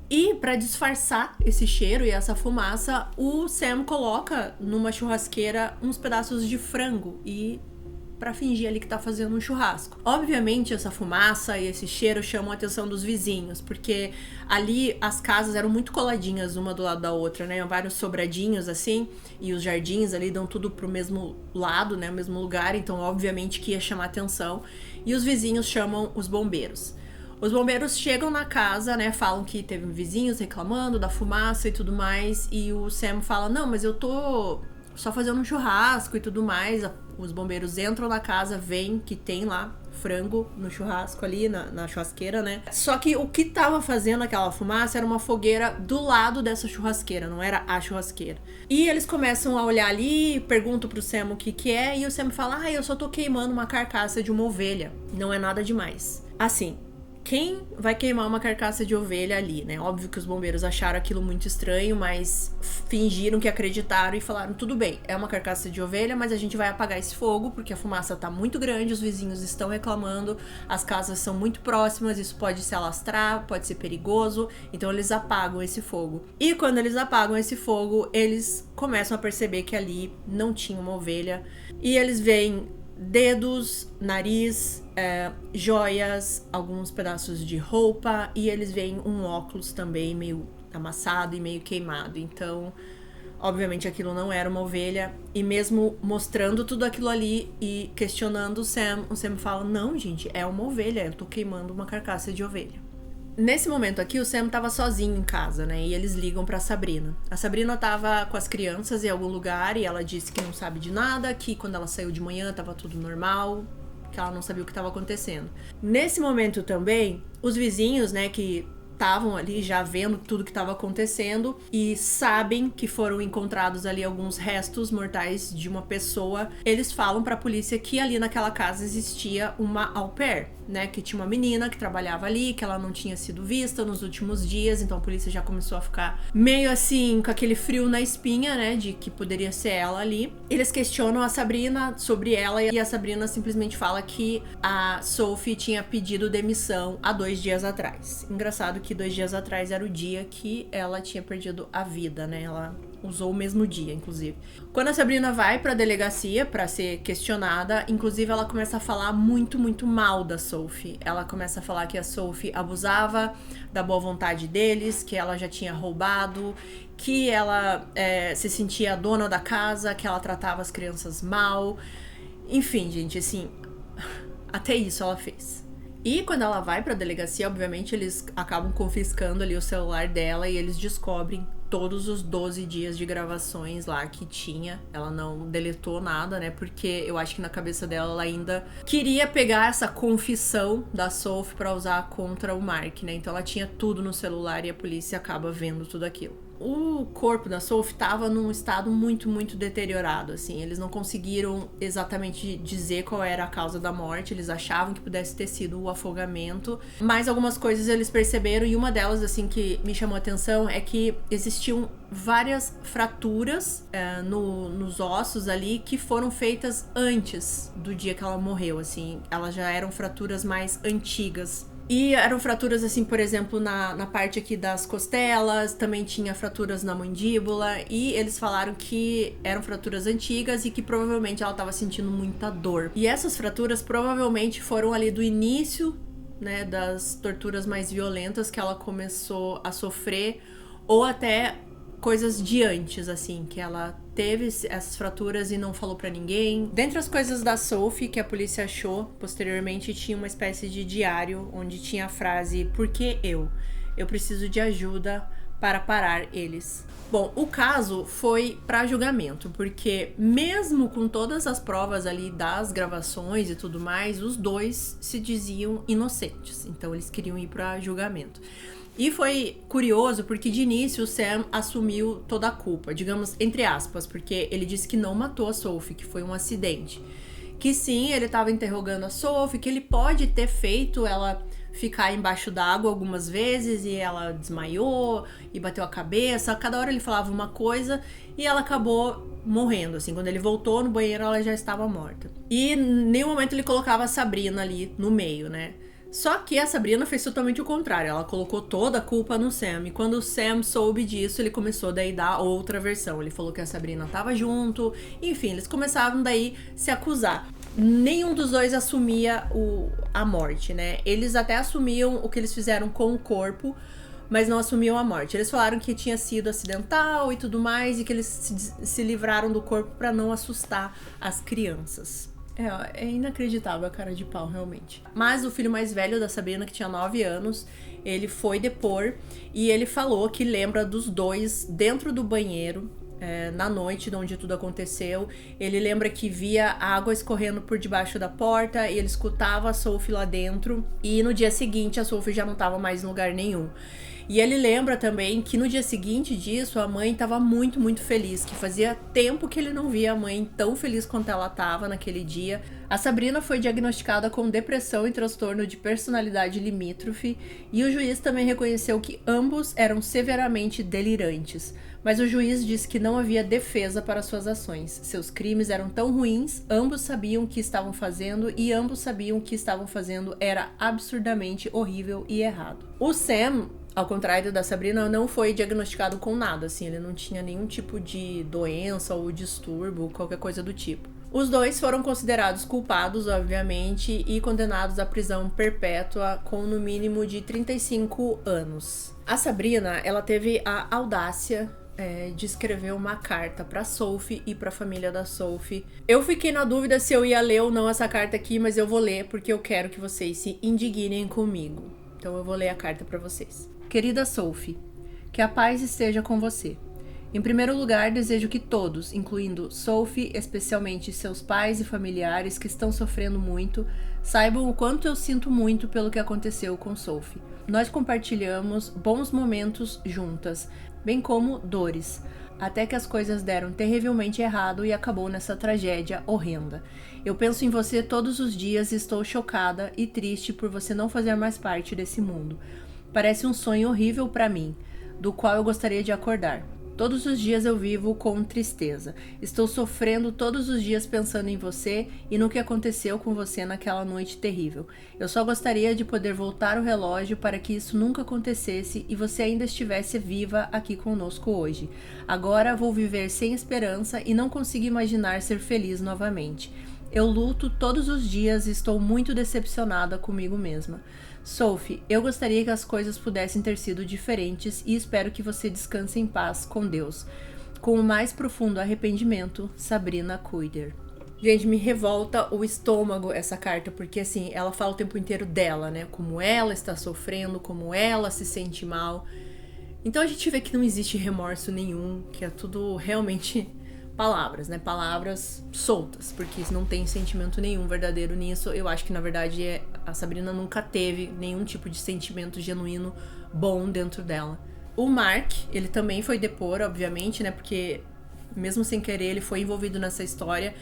E para disfarçar esse cheiro e essa fumaça, o Sam coloca numa churrasqueira uns pedaços de frango e para fingir ali que tá fazendo um churrasco. Obviamente essa fumaça e esse cheiro chamam a atenção dos vizinhos, porque ali as casas eram muito coladinhas uma do lado da outra, né? Vários sobradinhos assim, e os jardins ali dão tudo pro mesmo lado, né? O mesmo lugar, então obviamente que ia chamar atenção. E os vizinhos chamam os bombeiros. Os bombeiros chegam na casa, né, falam que teve vizinhos reclamando da fumaça e tudo mais, e o Sam fala, não, mas eu tô só fazendo um churrasco e tudo mais. Os bombeiros entram na casa, veem que tem lá frango no churrasco ali, na churrasqueira, né? Só que o que tava fazendo aquela fumaça era uma fogueira do lado dessa churrasqueira, não era a churrasqueira. E eles começam a olhar ali, perguntam pro Sam o que é, e o Sam fala, eu só tô queimando uma carcaça de uma ovelha, não é nada demais. Assim, quem vai queimar uma carcaça de ovelha ali, né? Óbvio que os bombeiros acharam aquilo muito estranho, mas fingiram que acreditaram e falaram, tudo bem, é uma carcaça de ovelha, mas a gente vai apagar esse fogo, porque a fumaça tá muito grande, os vizinhos estão reclamando, as casas são muito próximas, isso pode se alastrar, pode ser perigoso, então eles apagam esse fogo. E quando eles apagam esse fogo, eles começam a perceber que ali não tinha uma ovelha, e eles veem dedos, nariz, joias, alguns pedaços de roupa, e eles veem um óculos também meio amassado e meio queimado. Então, obviamente aquilo não era uma ovelha, e mesmo mostrando tudo aquilo ali e questionando o Sam fala, não gente, é uma ovelha, eu tô queimando uma carcaça de ovelha. Nesse momento aqui, o Sam tava sozinho em casa, né? E eles ligam pra Sabrina. A Sabrina tava com as crianças em algum lugar e ela disse que não sabe de nada, que quando ela saiu de manhã tava tudo normal, que ela não sabia o que tava acontecendo. Nesse momento também, os vizinhos, né, que estavam ali já vendo tudo que estava acontecendo e sabem que foram encontrados ali alguns restos mortais de uma pessoa, eles falam pra polícia que ali naquela casa existia uma au pair, né, que tinha uma menina que trabalhava ali, que ela não tinha sido vista nos últimos dias, então a polícia já começou a ficar meio assim, com aquele frio na espinha, né, de que poderia ser ela ali. Eles questionam a Sabrina sobre ela e a Sabrina simplesmente fala que a Sophie tinha pedido demissão há 2 dias atrás. Engraçado que 2 dias atrás era o dia que ela tinha perdido a vida, né, ela usou o mesmo dia, inclusive. Quando a Sabrina vai pra delegacia pra ser questionada, inclusive ela começa a falar muito, muito mal da Sophie. Ela começa a falar que a Sophie abusava da boa vontade deles, que ela já tinha roubado, que ela se sentia dona da casa, que ela tratava as crianças mal. Enfim, gente, assim, até isso ela fez. E quando ela vai pra delegacia, obviamente, eles acabam confiscando ali o celular dela e eles descobrem todos os 12 dias de gravações lá que tinha. Ela não deletou nada, né? Porque eu acho que na cabeça dela ela ainda queria pegar essa confissão da Sophie pra usar contra o Mark, né? Então ela tinha tudo no celular e a polícia acaba vendo tudo aquilo. O corpo da Sophie estava num estado muito, muito deteriorado, assim. Eles não conseguiram exatamente dizer qual era a causa da morte. Eles achavam que pudesse ter sido o afogamento. Mas algumas coisas eles perceberam, e uma delas, assim, que me chamou a atenção é que existiam várias fraturas nos ossos ali que foram feitas antes do dia que ela morreu, assim. Elas já eram fraturas mais antigas. E eram fraturas, assim, por exemplo, na parte aqui das costelas, também tinha fraturas na mandíbula, e eles falaram que eram fraturas antigas e que provavelmente ela estava sentindo muita dor. E essas fraturas provavelmente foram ali do início, né, das torturas mais violentas que ela começou a sofrer, ou até coisas de antes, assim, que ela teve essas fraturas e não falou pra ninguém. Dentre as coisas da Sophie que a polícia achou, posteriormente tinha uma espécie de diário onde tinha a frase, por que eu? Eu preciso de ajuda para parar eles. Bom, o caso foi para julgamento, porque mesmo com todas as provas ali das gravações e tudo mais, os dois se diziam inocentes, então eles queriam ir para julgamento. E foi curioso porque de início o Sam assumiu toda a culpa, digamos, entre aspas, porque ele disse que não matou a Sophie, que foi um acidente. Que sim, ele estava interrogando a Sophie, que ele pode ter feito ela ficar embaixo d'água algumas vezes e ela desmaiou e bateu a cabeça. Cada hora ele falava uma coisa e ela acabou morrendo, assim. Quando ele voltou no banheiro, ela já estava morta. E em nenhum momento ele colocava a Sabrina ali no meio, né? Só que a Sabrina fez totalmente o contrário, ela colocou toda a culpa no Sam, e quando o Sam soube disso, ele começou daí a dar outra versão, ele falou que a Sabrina tava junto, enfim, eles começaram daí a se acusar. Nenhum dos dois assumia a morte, né? Eles até assumiam o que eles fizeram com o corpo, mas não assumiam a morte. Eles falaram que tinha sido acidental e tudo mais, e que eles se livraram do corpo pra não assustar as crianças. É inacreditável a cara de pau, realmente. Mas o filho mais velho da Sabrina, que tinha 9 anos, ele foi depor e ele falou que lembra dos dois dentro do banheiro, na noite de onde tudo aconteceu. Ele lembra que via água escorrendo por debaixo da porta e ele escutava a Sophie lá dentro. E no dia seguinte a Sophie já não estava mais em lugar nenhum. E ele lembra também que no dia seguinte disso a mãe estava muito, muito feliz, que fazia tempo que ele não via a mãe tão feliz quanto ela estava naquele dia. A Sabrina foi diagnosticada com depressão e transtorno de personalidade limítrofe, e o juiz também reconheceu que ambos eram severamente delirantes. Mas o juiz disse que não havia defesa para suas ações. Seus crimes eram tão ruins, ambos sabiam o que estavam fazendo e ambos sabiam que estavam fazendo era absurdamente horrível e errado. O Sam, ao contrário da Sabrina, não foi diagnosticado com nada, assim, ele não tinha nenhum tipo de doença ou distúrbio, qualquer coisa do tipo. Os dois foram considerados culpados, obviamente, e condenados à prisão perpétua com no mínimo de 35 anos. A Sabrina, ela teve a audácia de escrever uma carta pra Sophie e pra família da Sophie. Eu fiquei na dúvida se eu ia ler ou não essa carta aqui, mas eu vou ler porque eu quero que vocês se indignem comigo. Então eu vou ler a carta pra vocês. Querida Sophie, que a paz esteja com você. Em primeiro lugar, desejo que todos, incluindo Sophie, especialmente seus pais e familiares que estão sofrendo muito, saibam o quanto eu sinto muito pelo que aconteceu com Sophie. Nós compartilhamos bons momentos juntas, bem como dores, até que as coisas deram terrivelmente errado e acabou nessa tragédia horrenda. Eu penso em você todos os dias e estou chocada e triste por você não fazer mais parte desse mundo. Parece um sonho horrível para mim, do qual eu gostaria de acordar. Todos os dias eu vivo com tristeza. Estou sofrendo todos os dias pensando em você e no que aconteceu com você naquela noite terrível. Eu só gostaria de poder voltar o relógio para que isso nunca acontecesse e você ainda estivesse viva aqui conosco hoje. Agora vou viver sem esperança e não consigo imaginar ser feliz novamente. Eu luto todos os dias e estou muito decepcionada comigo mesma. Sophie, eu gostaria que as coisas pudessem ter sido diferentes e espero que você descanse em paz com Deus. Com o mais profundo arrependimento, Sabrina Cuider. Gente, me revolta o estômago essa carta, porque assim, ela fala o tempo inteiro dela, né? Como ela está sofrendo, como ela se sente mal. Então a gente vê que não existe remorso nenhum, que é tudo realmente palavras, né? Palavras soltas, porque não tem sentimento nenhum verdadeiro nisso. Eu acho que, na verdade, a Sabrina nunca teve nenhum tipo de sentimento genuíno bom dentro dela. O Mark, ele também foi depor, obviamente, né? Porque, mesmo sem querer, ele foi envolvido nessa história.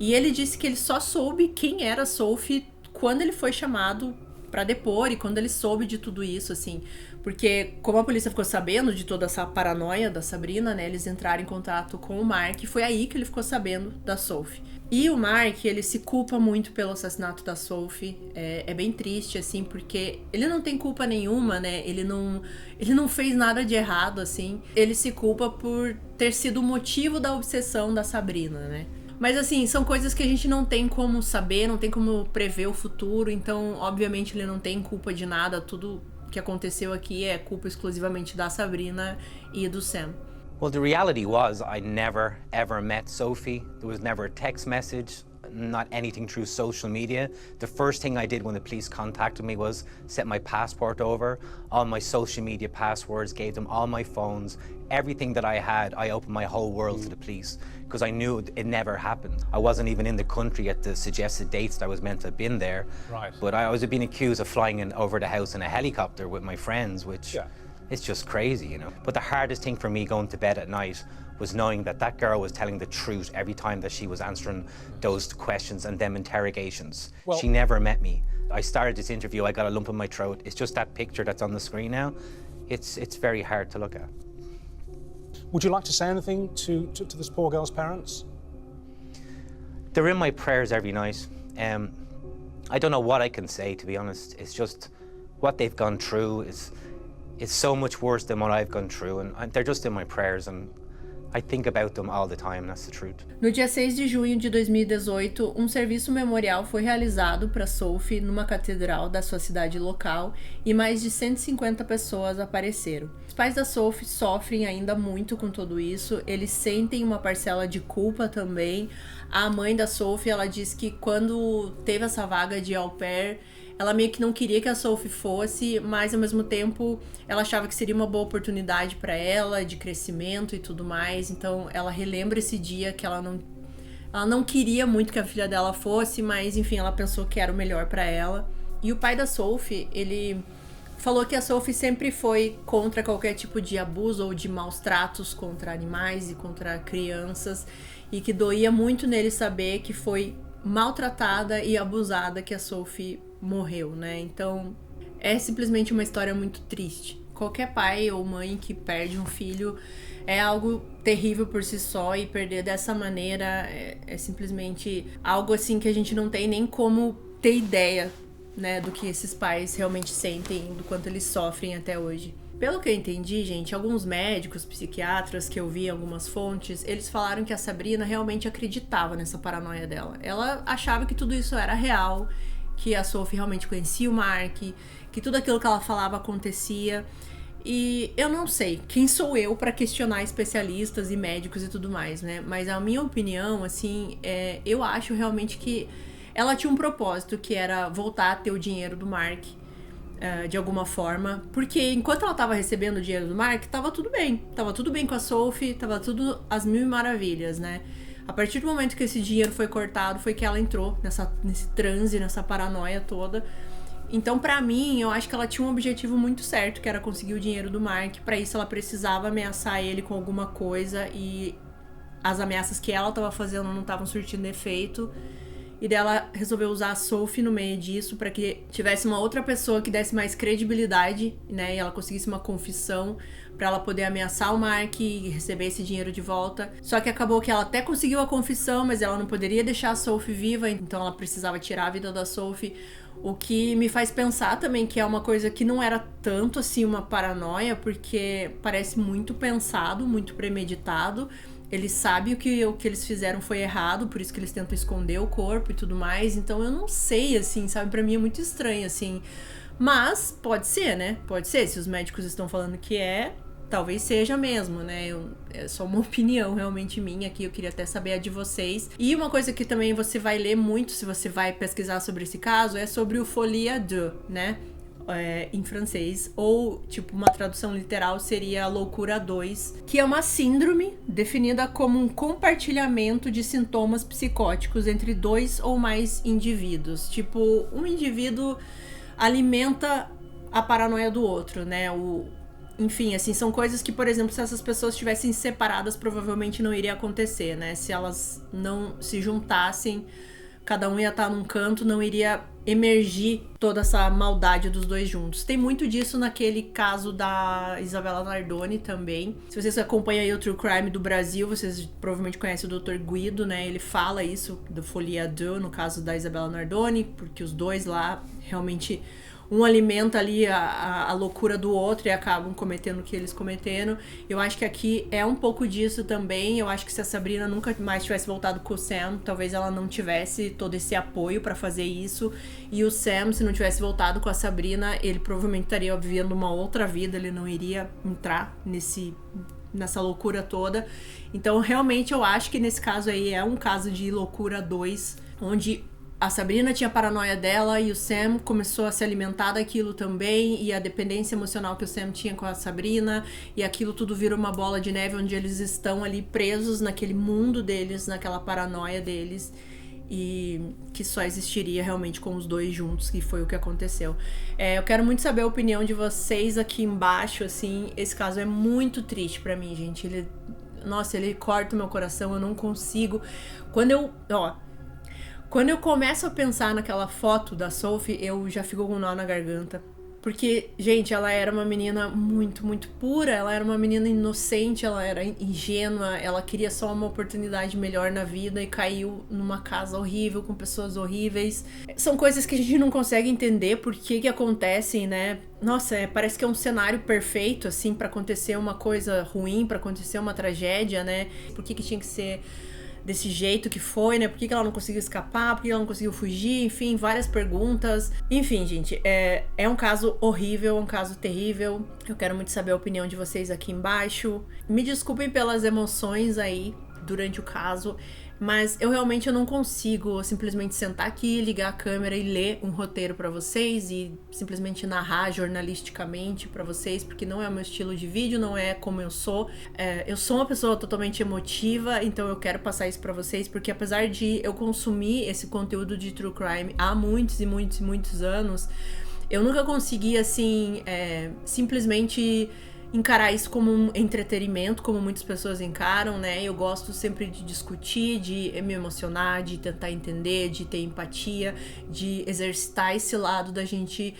E ele disse que ele só soube quem era a Sophie quando ele foi chamado pra depor e quando ele soube de tudo isso, assim. Porque, como a polícia ficou sabendo de toda essa paranoia da Sabrina, né, eles entraram em contato com o Mark e foi aí que ele ficou sabendo da Sophie. E o Mark, ele se culpa muito pelo assassinato da Sophie. É bem triste, assim, porque ele não tem culpa nenhuma, né? Ele não fez nada de errado, assim. Ele se culpa por ter sido o motivo da obsessão da Sabrina, né? Mas assim, são coisas que a gente não tem como saber, não tem como prever o futuro, então obviamente ele não tem culpa de nada, tudo que aconteceu aqui é culpa exclusivamente da Sabrina e do Sam. Well, the reality was I never ever met Sophie. There was never a text message, not anything through social media. The first thing I did when the police contacted me was set my passport over, all my social media passwords, gave them all my phones, everything that I had. I opened my whole world to the police because I knew it never happened. I wasn't even in the country at the suggested dates that I was meant to have been there. Right. But I was being accused of flying over the house in a helicopter with my friends, which it's just crazy, you know. But the hardest thing for me going to bed at night was knowing that that girl was telling the truth every time that she was answering those questions and them interrogations. Well, she never met me. I started this interview, I got a lump in my throat. It's just that picture that's on the screen now. It's very hard to look at. Would you like to say anything to this poor girl's parents? They're in my prayers every night. I don't know what I can say, to be honest. It's just what they've gone through is so much worse than what I've gone through, and they're just in my prayers, and I think about them all the time, that's the truth. No dia 6 de junho de 2018, um serviço memorial foi realizado para Sophie numa catedral da sua cidade local e mais de 150 pessoas apareceram. Os pais da Sophie sofrem ainda muito com tudo isso, eles sentem uma parcela de culpa também. A mãe da Sophie, ela diz que quando teve essa vaga de au pair, ela meio que não queria que a Sophie fosse, mas ao mesmo tempo ela achava que seria uma boa oportunidade para ela, de crescimento e tudo mais. Então ela relembra esse dia que ela não queria muito que a filha dela fosse, mas enfim, ela pensou que era o melhor para ela. E o pai da Sophie, ele falou que a Sophie sempre foi contra qualquer tipo de abuso ou de maus tratos contra animais e contra crianças, e que doía muito nele saber que foi maltratada e abusada que a Sophie morreu, né? Então é simplesmente uma história muito triste. Qualquer pai ou mãe que perde um filho é algo terrível por si só, e perder dessa maneira é simplesmente algo assim que a gente não tem nem como ter ideia, né, do que esses pais realmente sentem, do quanto eles sofrem até hoje. Pelo que eu entendi, gente, alguns médicos, psiquiatras que eu vi em algumas fontes, eles falaram que a Sabrina realmente acreditava nessa paranoia dela. Ela achava que tudo isso era real, que a Sophie realmente conhecia o Mark, que tudo aquilo que ela falava acontecia. E eu não sei quem sou eu para questionar especialistas e médicos e tudo mais, né? Mas a minha opinião, assim, eu acho realmente que ela tinha um propósito, que era voltar a ter o dinheiro do Mark, de alguma forma. Porque enquanto ela tava recebendo o dinheiro do Mark, tava tudo bem. Tava tudo bem com a Sophie, tava tudo às mil maravilhas, né? A partir do momento que esse dinheiro foi cortado, foi que ela entrou nesse transe, nessa paranoia toda. Então, pra mim, eu acho que ela tinha um objetivo muito certo, que era conseguir o dinheiro do Mark. Pra isso, ela precisava ameaçar ele com alguma coisa, e as ameaças que ela tava fazendo não estavam surtindo efeito. E dela resolveu usar a Sophie no meio disso pra que tivesse uma outra pessoa que desse mais credibilidade, né? E ela conseguisse uma confissão pra ela poder ameaçar o Mark e receber esse dinheiro de volta. Só que acabou que ela até conseguiu a confissão, mas ela não poderia deixar a Sophie viva, então ela precisava tirar a vida da Sophie. O que me faz pensar também que é uma coisa que não era tanto assim uma paranoia, porque parece muito pensado, muito premeditado. Eles sabem o que eles fizeram foi errado, por isso que eles tentam esconder o corpo e tudo mais. Então eu não sei, assim, sabe? Pra mim é muito estranho, assim. Mas pode ser, né? Pode ser. Se os médicos estão falando que talvez seja mesmo, né? É só uma opinião realmente minha aqui. Eu queria até saber a de vocês. E uma coisa que também você vai ler muito, se você vai pesquisar sobre esse caso, é sobre o Folie à Deux, né? Em francês, ou tipo uma tradução literal seria loucura 2, que é uma síndrome definida como um compartilhamento de sintomas psicóticos entre 2 ou mais indivíduos. Tipo, um indivíduo alimenta a paranoia do outro, né? Enfim, assim, são coisas que, por exemplo, se essas pessoas estivessem separadas, provavelmente não iria acontecer, né? Se elas não se juntassem, cada um ia estar num canto, não iria emergir toda essa maldade dos dois juntos. Tem muito disso naquele caso da Isabella Nardoni também. Se vocês acompanham aí o True Crime do Brasil, vocês provavelmente conhecem o Dr. Guido, né? Ele fala isso do Folie à Deux, no caso da Isabella Nardoni, porque os dois lá realmente um alimenta ali a loucura do outro e acabam cometendo o que eles cometeram. Eu acho que aqui é um pouco disso também. Eu acho que se a Sabrina nunca mais tivesse voltado com o Sam, talvez ela não tivesse todo esse apoio pra fazer isso. E o Sam, se não tivesse voltado com a Sabrina, ele provavelmente estaria vivendo uma outra vida, ele não iria entrar nessa loucura toda. Então, realmente, eu acho que nesse caso aí é um caso de loucura 2, onde a Sabrina tinha a paranoia dela e o Sam começou a se alimentar daquilo também, e a dependência emocional que o Sam tinha com a Sabrina, e aquilo tudo vira uma bola de neve onde eles estão ali presos naquele mundo deles, naquela paranoia deles, e que só existiria realmente com os dois juntos, que foi o que aconteceu. Eu quero muito saber a opinião de vocês aqui embaixo, assim. Esse caso é muito triste pra mim, gente. Ele corta o meu coração, eu não consigo. Quando eu começo a pensar naquela foto da Sophie, eu já fico com um nó na garganta. Porque, gente, ela era uma menina muito, muito pura, ela era uma menina inocente, ela era ingênua, ela queria só uma oportunidade melhor na vida e caiu numa casa horrível, com pessoas horríveis. São coisas que a gente não consegue entender por que acontecem, né? Nossa, parece que é um cenário perfeito, assim, pra acontecer uma coisa ruim, pra acontecer uma tragédia, né? Por que tinha que ser desse jeito que foi, né? Por que ela não conseguiu escapar? Por que ela não conseguiu fugir? Enfim, várias perguntas. Enfim, gente, é um caso horrível, um caso terrível. Eu quero muito saber a opinião de vocês aqui embaixo. Me desculpem pelas emoções aí durante o caso. Mas eu realmente não consigo simplesmente sentar aqui, ligar a câmera e ler um roteiro pra vocês e simplesmente narrar jornalisticamente pra vocês, porque não é o meu estilo de vídeo, não é como eu sou. Eu sou uma pessoa totalmente emotiva, então eu quero passar isso pra vocês, porque apesar de eu consumir esse conteúdo de True Crime há muitos e muitos e muitos anos, eu nunca consegui, assim, simplesmente encarar isso como um entretenimento, como muitas pessoas encaram, né? Eu gosto sempre de discutir, de me emocionar, de tentar entender, de ter empatia, de exercitar esse lado da gente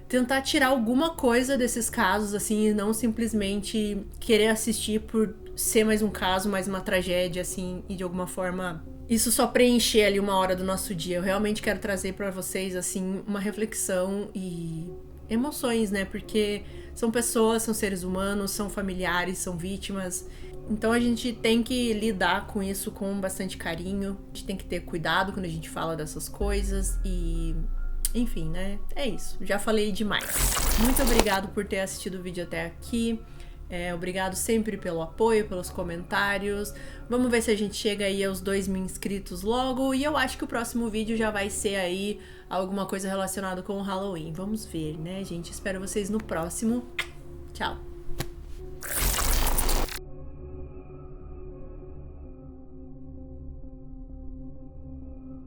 tentar tirar alguma coisa desses casos, assim, e não simplesmente querer assistir por ser mais um caso, mais uma tragédia, assim, e de alguma forma isso só preencher ali uma hora do nosso dia. Eu realmente quero trazer pra vocês, assim, uma reflexão e emoções, né? Porque são pessoas, são seres humanos, são familiares, são vítimas. Então a gente tem que lidar com isso com bastante carinho. A gente tem que ter cuidado quando a gente fala dessas coisas e... enfim, né? É isso. Já falei demais. Muito obrigado por ter assistido o vídeo até aqui. Obrigado sempre pelo apoio, pelos comentários. Vamos ver se a gente chega aí aos 2.000 inscritos logo. E eu acho que o próximo vídeo já vai ser aí alguma coisa relacionada com o Halloween. Vamos ver, né, gente? Espero vocês no próximo. Tchau!